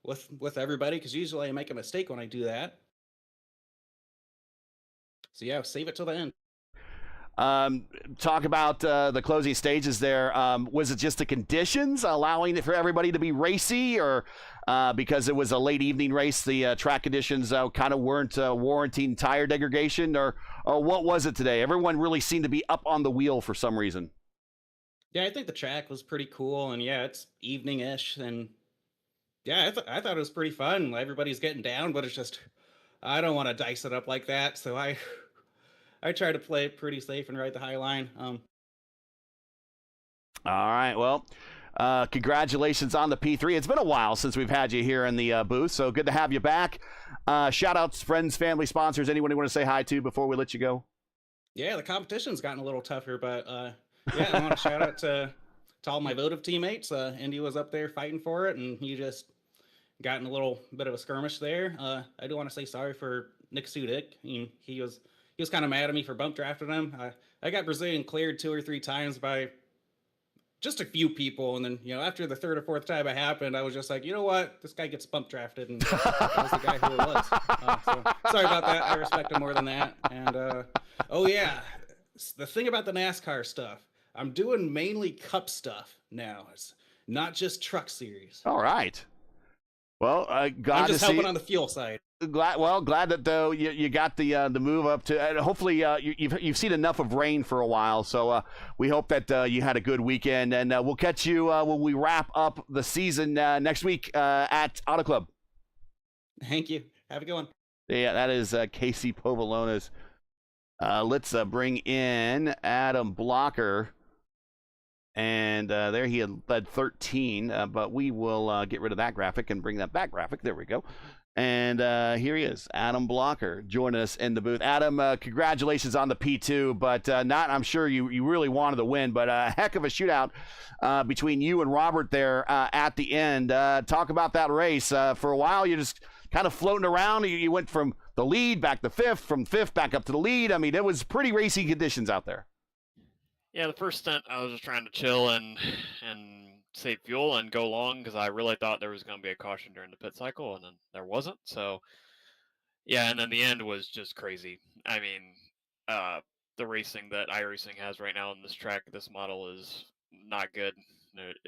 with everybody, because usually I make a mistake when I do that. So yeah, save it till the end. Talk about the closing stages there. Was it just the conditions allowing it for everybody to be racy, or because it was a late evening race, the track conditions kind of weren't warranting tire degradation, or what was it today? Everyone really seemed to be up on the wheel for some reason. Yeah, I think the track was pretty cool, and yeah, it's evening-ish, and yeah, I thought it was pretty fun. Everybody's getting down, but it's just, I don't want to dice it up like that, so I try to play it pretty safe and ride the high line. All right, well, congratulations on the P3. It's been a while since we've had you here in the booth, so good to have you back. Shout outs, friends, family, sponsors, anyone you want to say hi to before we let you go? Yeah, the competition's gotten a little tougher, but yeah, I want to shout out to all my votive teammates. Indy was up there fighting for it, and he just got in a little bit of a skirmish there. I do want to say sorry for Nick Sudik. I mean, he was kind of mad at me for bump drafting him. I got Brazilian cleared 2 or 3 times by just a few people, and then after the 3rd or 4th time it happened, I was just like, you know what, this guy gets bump drafted, and that was the guy who it was. So sorry about that. I respect him more than that. And oh yeah, the thing about the NASCAR stuff, I'm doing mainly Cup stuff now. It's not just Truck Series. All right. Well, glad I'm just to see helping on the fuel side. Glad that though you got the move up to. Hopefully, you've seen enough of rain for a while, so we hope that you had a good weekend, and we'll catch you when we wrap up the season next week at Auto Club. Thank you. Have a good one. Yeah, that is Casey Povolonis. Let's bring in Adam Blocker. And there he had led 13, but we will get rid of that graphic and bring that back graphic. There we go. And here he is, Adam Blocker, joining us in the booth. Adam, congratulations on the P2, but I'm sure you really wanted to win, but a heck of a shootout between you and Robert there at the end. Talk about that race. For a while, you're just kind of floating around. You went from the lead back to 5th, from 5th back up to the lead. I mean, it was pretty racy conditions out there. Yeah, the first stint I was just trying to chill and save fuel and go long, because I really thought there was going to be a caution during the pit cycle, and then there wasn't. So yeah, and then the end was just crazy. I mean, the racing that iRacing has right now on this track, this model is not good.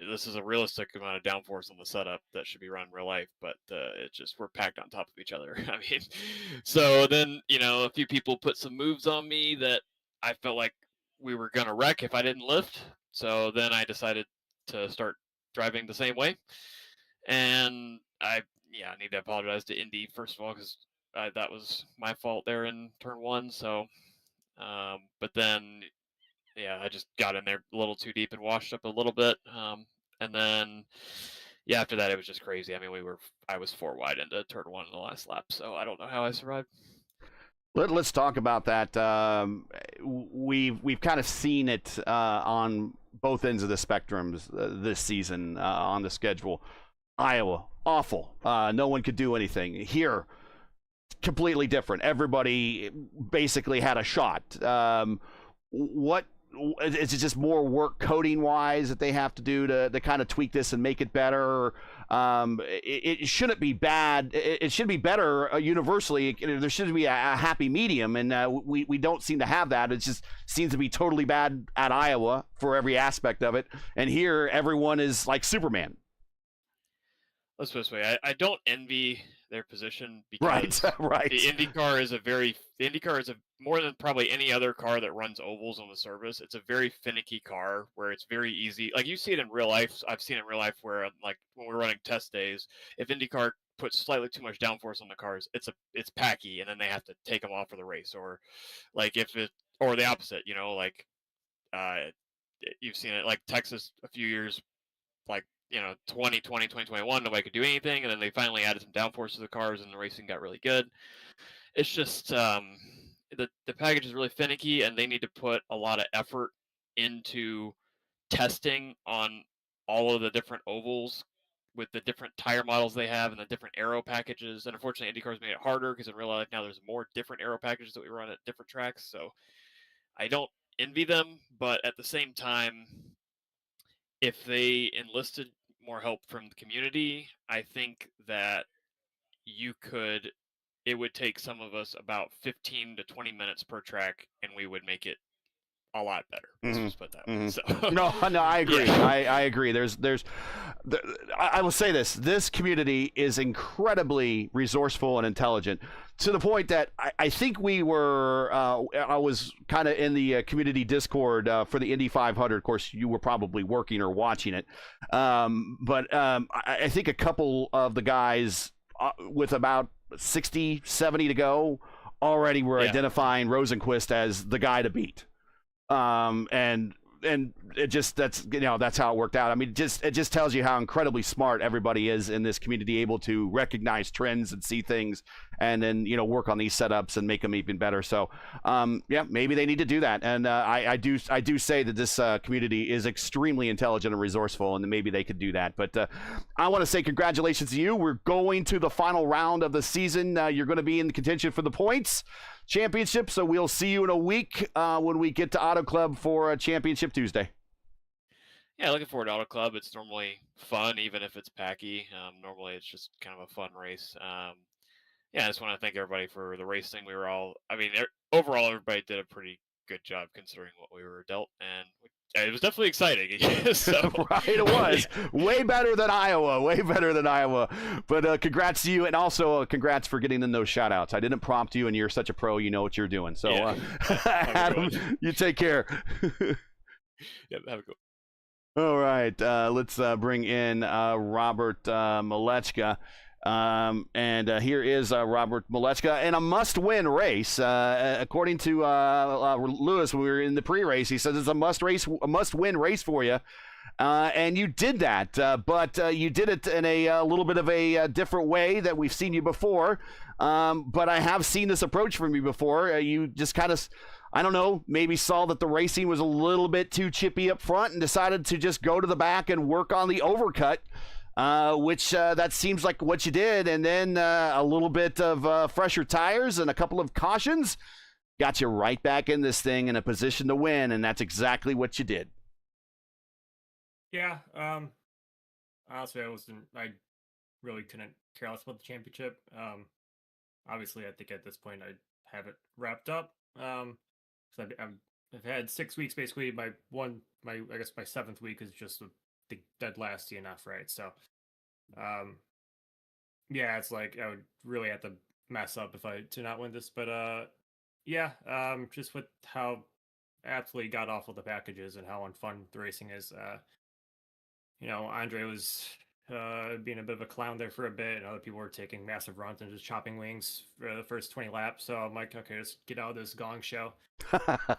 this is a realistic amount of downforce on the setup that should be run in real life, but it's just we're packed on top of each other. I mean, so then a few people put some moves on me that I felt like we were gonna wreck if I didn't lift. So then I decided to start driving the same way, and I need to apologize to Indy first of all because that was my fault there in turn one. So, but then I just got in there a little too deep and washed up a little bit. And then, after that, it was just crazy. I mean, I was 4 wide into turn one in the last lap, so I don't know how I survived. Let's talk about that. We've kind of seen it on both ends of the spectrums this season on the schedule. Iowa, awful. No one could do anything. Here, completely different. Everybody basically had a shot. What is it, just more work coding wise that they have to do to kind of tweak this and make it better? It shouldn't be bad. It should be better universally. There should be a happy medium, and we don't seem to have that. It just seems to be totally bad at Iowa for every aspect of it, and here everyone is like Superman. Let's put it this way: I don't envy their position because right. The IndyCar is more than probably any other car that runs ovals on the surface. It's a very finicky car where it's very easy. Like you see it in real life. I've seen it in real life where like when we're running test days, if IndyCar puts slightly too much downforce on the cars, it's packy, and then they have to take them off for the race. Or like or the opposite, like you've seen it like Texas a few years, like 2020, 2021, nobody could do anything, and then they finally added some downforce to the cars, and the racing got really good. It's just the package is really finicky, and they need to put a lot of effort into testing on all of the different ovals with the different tire models they have and the different aero packages. And unfortunately, IndyCar's made it harder because in real life now there's more different aero packages that we run at different tracks. So I don't envy them, but at the same time, if they enlisted more help from the community, I think that it would take some of us about 15 to 20 minutes per track, and we would make it a lot better. Let's just put that way. So. No, I agree. Yeah. I agree. I will say this community is incredibly resourceful and intelligent, to the point that I think I was kind of in the community Discord for the Indy 500. Of course, you were probably working or watching it. But I think a couple of the guys with about 60, 70 to go already were identifying Rosenquist as the guy to beat. And it just, that's how it worked out. I mean, it just tells you how incredibly smart everybody is in this community, able to recognize trends and see things, and then work on these setups and make them even better. So maybe they need to do that. And I do say that this community is extremely intelligent and resourceful, and maybe they could do that. But I want to say congratulations to you. We're going to the final round of the season. You're going to be in contention for the points championship, so we'll see you in a week when we get to Auto Club for a Championship Tuesday. Yeah, looking forward to Auto Club. It's normally fun, even if it's packy. Normally it's just kind of a fun race. I just want to thank everybody for the racing. Overall, everybody did a pretty good job considering what we were dealt, and it was definitely exciting. So, right, it was. Way better than Iowa. But congrats to you, and also congrats for getting in those shout-outs. I didn't prompt you, and you're such a pro, you know what you're doing. So, Adam, you take care. Yeah, have a good one. All right, let's bring in Robert Malechka. And here is Robert Malechka in a must-win race. According to Lewis, when we were in the pre-race, he says it's a must-win race for you. And you did that, but you did it in a little bit of a different way that we've seen you before. But I have seen this approach from you before. You just kind of, I don't know, maybe saw that the racing was a little bit too chippy up front and decided to just go to the back and work on the overcut. Which that seems like what you did, and then a little bit of fresher tires and a couple of cautions got you right back in this thing in a position to win, and that's exactly what you did. Yeah, honestly, I really couldn't care less about the championship. Obviously, I think at this point I have it wrapped up. So I've had 6 weeks basically. My 7th week is just the dead last DNF, right? So, yeah, it's like I would really have to mess up if I to not win this. But yeah, just with how absolutely god awful the package is and how unfun the racing is. Andre was being a bit of a clown there for a bit, and other people were taking massive runs and just chopping wings for the first 20 laps. So I'm like, okay, let's get out of this gong show.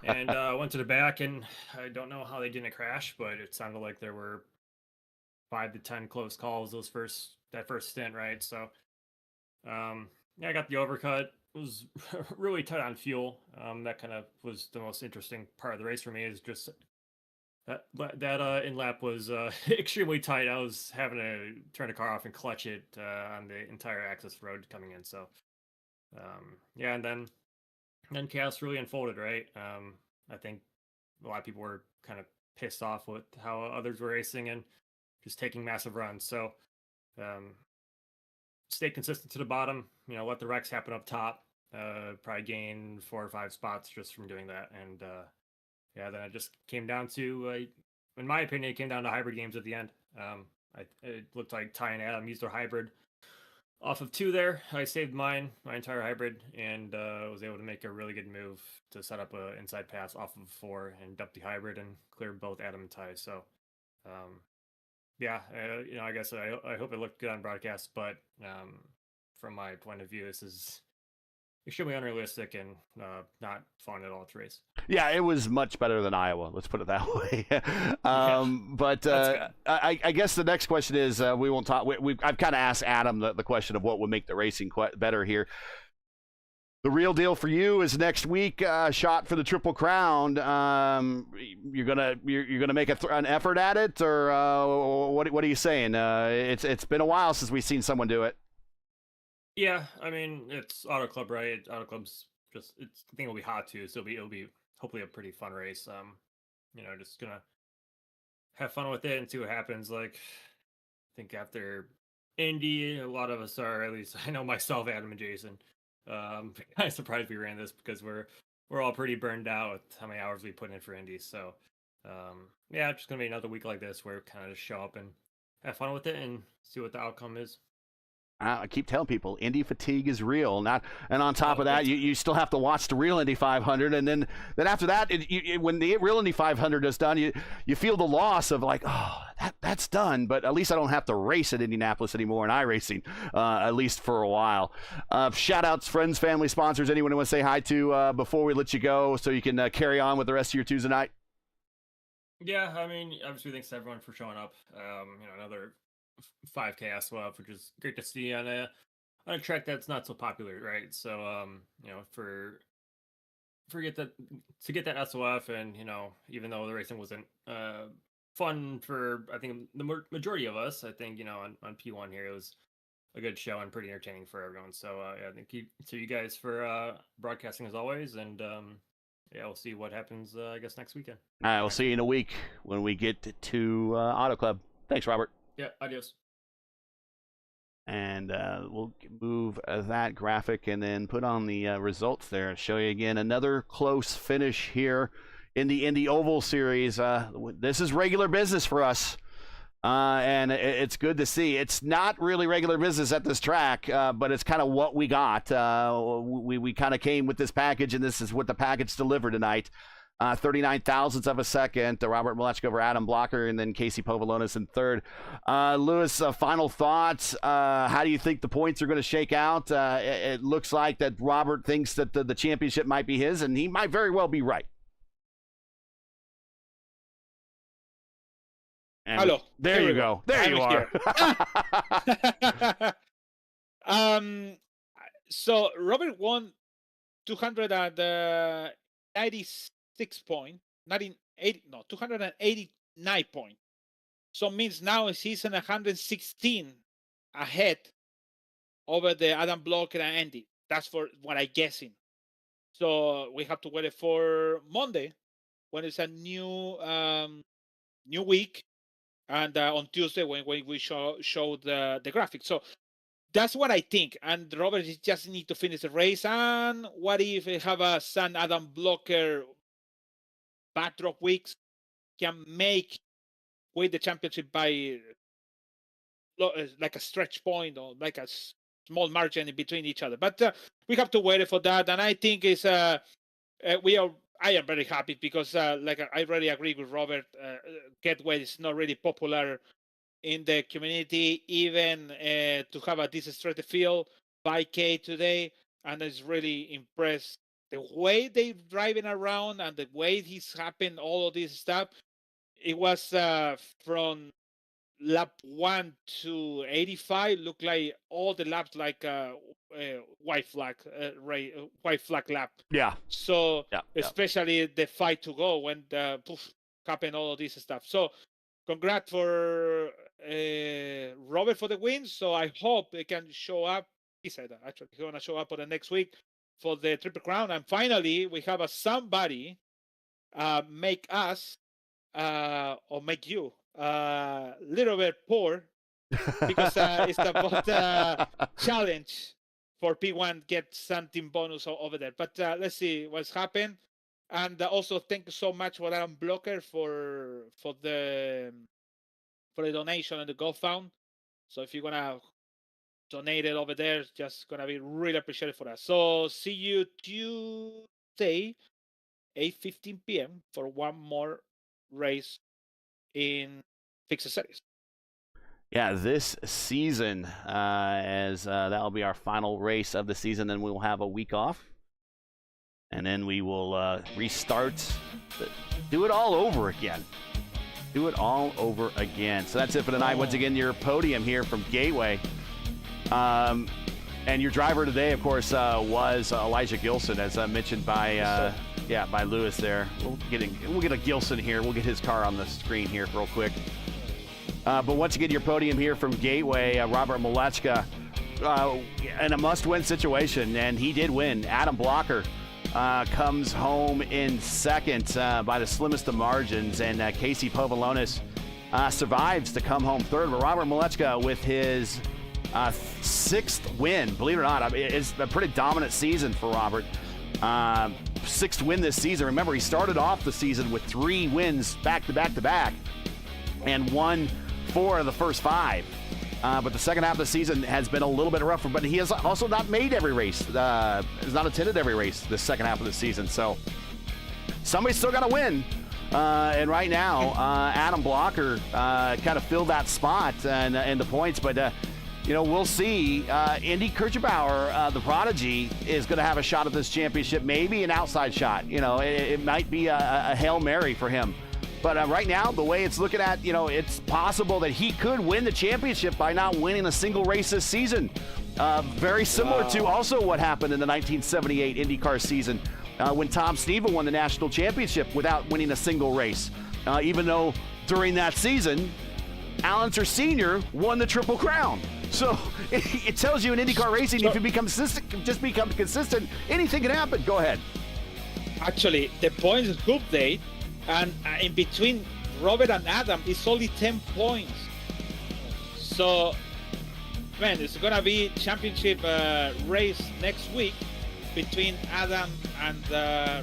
And went to the back, and I don't know how they didn't crash, but it sounded like there were 5 to 10 close calls that first stint, right? So yeah, I got the overcut. It was really tight on fuel. That kind of was the most interesting part of the race for me, is just that in lap was extremely tight. I was having to turn the car off and clutch it on the entire access road coming in. So yeah, and then chaos really unfolded, right? I think a lot of people were kind of pissed off with how others were racing and just taking massive runs. So stay consistent to the bottom, let the wrecks happen up top, probably gain 4 or 5 spots just from doing that. And yeah, then it just came down to, in my opinion, it came down to hybrid games at the end. It looked like Ty and Adam used their hybrid off of 2 there. I saved my entire hybrid, and was able to make a really good move to set up an inside pass off of 4 and dump the hybrid and clear both Adam and Ty. So yeah, I guess I hope it looked good on broadcast, but from my point of view, this is extremely unrealistic and not fun at all to race. Yeah, it was much better than Iowa. Let's put it that way. But I guess the next question is, we won't talk. I've kind of asked Adam the question of what would make the racing better here. The real deal for you is next week, shot for the Triple Crown. You're gonna make an effort at it, or what are you saying? It's been a while since we've seen someone do it. Yeah, I mean, it's Auto Club, right? Auto Club's I think it'll be hot too, so it'll be hopefully a pretty fun race. Just gonna have fun with it and see what happens. Like, I think after Indy, a lot of us are, at least I know myself, Adam and Jason, kind of surprised we ran this because we're all pretty burned out with how many hours we put in for Indy. So yeah, it's just gonna be another week like this where we kind of just show up and have fun with it and see what the outcome is. I keep telling people, Indy fatigue is real. And on top of that, you still have to watch the real Indy 500, and then after that, when the real Indy 500 is done, you feel the loss of like, oh, that's done. But at least I don't have to race at Indianapolis anymore in iRacing, at least for a while. Shout outs, friends, family, sponsors, anyone who wants to say hi to before we let you go, so you can carry on with the rest of your Tuesday night. Yeah, I mean, obviously, thanks to everyone for showing up. Another 5K SOF, which is great to see on a track that's not so popular, right? So to get that SOF, and even though the racing wasn't fun for, I think, the majority of us, I think on P1 here, it was a good show and pretty entertaining for everyone. So yeah, thank you guys for broadcasting as always, and yeah, we'll see what happens I guess next weekend. All right, we'll see you in a week when we get to Auto Club. Thanks, Robert. Yeah, adios. And we'll move that graphic and then put on the results there and show you again another close finish here in the Indy Oval Series. This is regular business for us, and it's good to see. It's not really regular business at this track, but it's kind of what we got. We kind of came with this package, and this is what the package delivered tonight. 39 thousandths of a second, Robert Malechko over Adam Blocker, and then Casey Povolonis in third. Lewis, final thoughts. How do you think the points are going to shake out? It looks like that Robert thinks that the championship might be his, and he might very well be right. And hello. There you go. There you are. So Robert won 296 point, 289 point. So means now he's in 116 ahead over the Adam Blocker and Andy. That's for what I'm guessing. So we have to wait for Monday when it's a new week, and on Tuesday when we show the graphic. So that's what I think. And Robert just need to finish the race. And what if we have a San Adam Blocker backdrop weeks can make win the championship by like a stretch point or like a small margin in between each other. But we have to wait for that, and I think I am very happy because like I really agree with Robert. Gateway is not really popular in the community, even to have a this straight field 5K today, and it's really impressed the way they driving around and the way he's happened all of this stuff. It was from lap 1 to 85, looked like all the laps like white flag lap. Yeah. So Yeah. especially the fight to go when the happened all of this stuff. So congrats for Robert for the win. So I hope they can show up. He said that actually he's gonna show up for the next week for the Triple Crown. And finally we have somebody make us or make you little bit poor because it's about challenge for P1 get something bonus over there. But let's see what's happened. And also thank you so much for Adam Blocker for the donation and the GoFund. So if you're gonna donate it over there, it's just gonna be really appreciated for that. So see you Tuesday, 8:15 p.m. for one more race in Fixed Series. Yeah, this season, as that'll be our final race of the season, then we will have a week off. And then we will restart, do it all over again. Do it all over again. So that's it for tonight. Once again, your podium here from Gateway. And your driver today, of course, was Elijah Gilson, as mentioned by by Lewis there. We'll get a Gilson here. We'll get his car on the screen here real quick. But once again, your podium here from Gateway, Robert Malechka, in a must-win situation, and he did win. Adam Blocker comes home in second by the slimmest of margins, and Casey Povolonis survives to come home third. But Robert Malechka with his sixth win, believe it or not. I mean, it's a pretty dominant season for Robert. Sixth win this season. Remember, he started off the season with 3 wins back to back and won 4 of the first 5. But the second half of the season has been a little bit rougher, but he has also not made every race. Has not attended every race the second half of the season. So somebody's still got to win. And right now, Adam Blocker kind of filled that spot in the points. But, we'll see. Indy Kirchbauer, the prodigy, is going to have a shot at this championship, maybe an outside shot. It might be a Hail Mary for him. But right now, the way it's looking at, it's possible that he could win the championship by not winning a single race this season. Very similar to also what happened in the 1978 IndyCar season when Tom Snevel won the national championship without winning a single race. Even though during that season, Allenser Sr. won the Triple Crown. So it tells you in IndyCar racing, if you become consistent, anything can happen. Go ahead. Actually, the points is group day. And in between Robert and Adam, it's only 10 points. So, man, it's going to be championship race next week between Adam and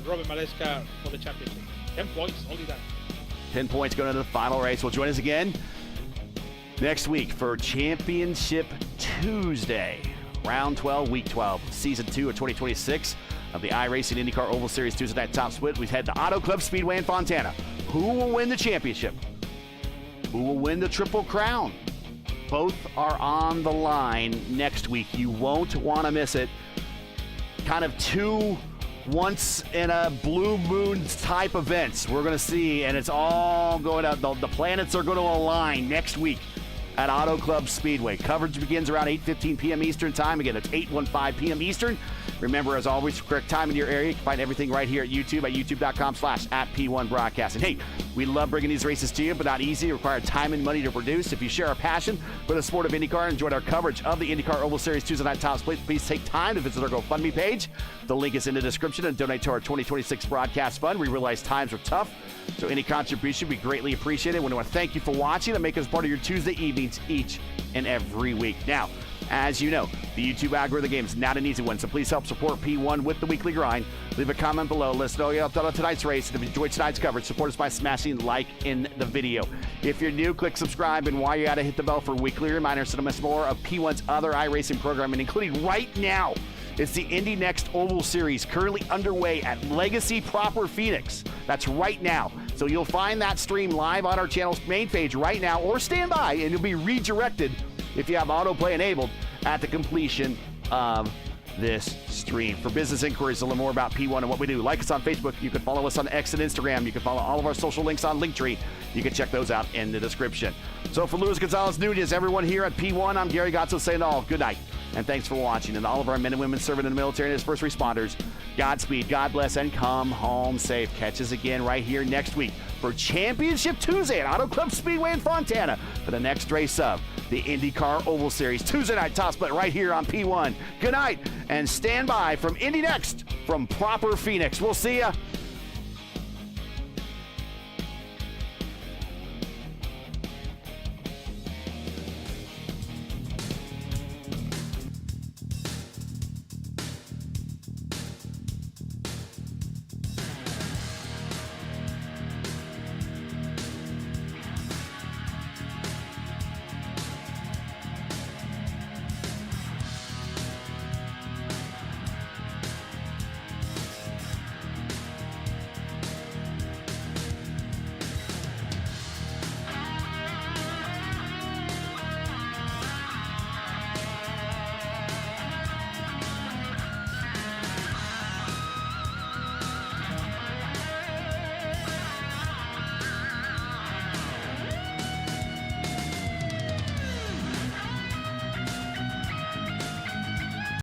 Robert Malechka for the championship. 10 points, only that. 10 points going into the final race. Well, join us again next week for Championship Tuesday, Round 12, Week 12, Season 2 of 2026. Of the iRacing IndyCar Oval Series Tuesday Night Top Split. We've had the Auto Club Speedway in Fontana. Who will win the championship? Who will win the Triple Crown? Both are on the line next week. You won't want to miss it. Kind of 2 once in a blue moon type events we're going to see, and it's all going to, the planets are going to align next week at Auto Club Speedway. Coverage begins around 8:15 p.m. Eastern Time. Again, it's 8:15 p.m. Eastern. Remember, as always, correct time in your area. You can find everything right here at YouTube at youtube.com/@P1 Broadcast. And hey, we love bringing these races to you, but not easy. It requires time and money to produce. If you share our passion for the sport of IndyCar and enjoyed our coverage of the IndyCar Oval Series Tuesday Night Top Split, please take time to visit our GoFundMe page. The link is in the description, and donate to our 2026 broadcast fund. We realize times are tough, so any contribution we greatly appreciate it. We want to thank you for watching and make us part of your Tuesday evenings each and every week. Now, As you know, the YouTube algorithm game is not an easy one, so please help support P1 with the weekly grind. Leave a comment below. Let us know you thought of tonight's race. And if you enjoyed tonight's coverage, support us by smashing like in the video. If you're new, click subscribe, and while you're at it, hit the bell for weekly reminders so don't miss more of P1's other iRacing programming, including right now. It's the Indy Next Oval Series, currently underway at Legacy Proper Phoenix. That's right now. So you'll find that stream live on our channel's main page right now, or stand by, and you'll be redirected if you have autoplay enabled at the completion of this stream. For business inquiries to learn more about P1 and what we do, like us on Facebook. You can follow us on X and Instagram. You can follow all of our social links on Linktree. You can check those out in the description. So for Luis Gonzalez Nunez, everyone here at P1, I'm Gary Gotzo saying all good night. And thanks for watching. And all of our men and women serving in the military and as first responders, Godspeed, God bless, and come home safe. Catch us again right here next week for Championship Tuesday at Auto Club Speedway in Fontana for the next race of the IndyCar Oval Series. Tuesday night top split right here on P1. Good night, and stand by from Indy Next from Proper Phoenix. We'll see ya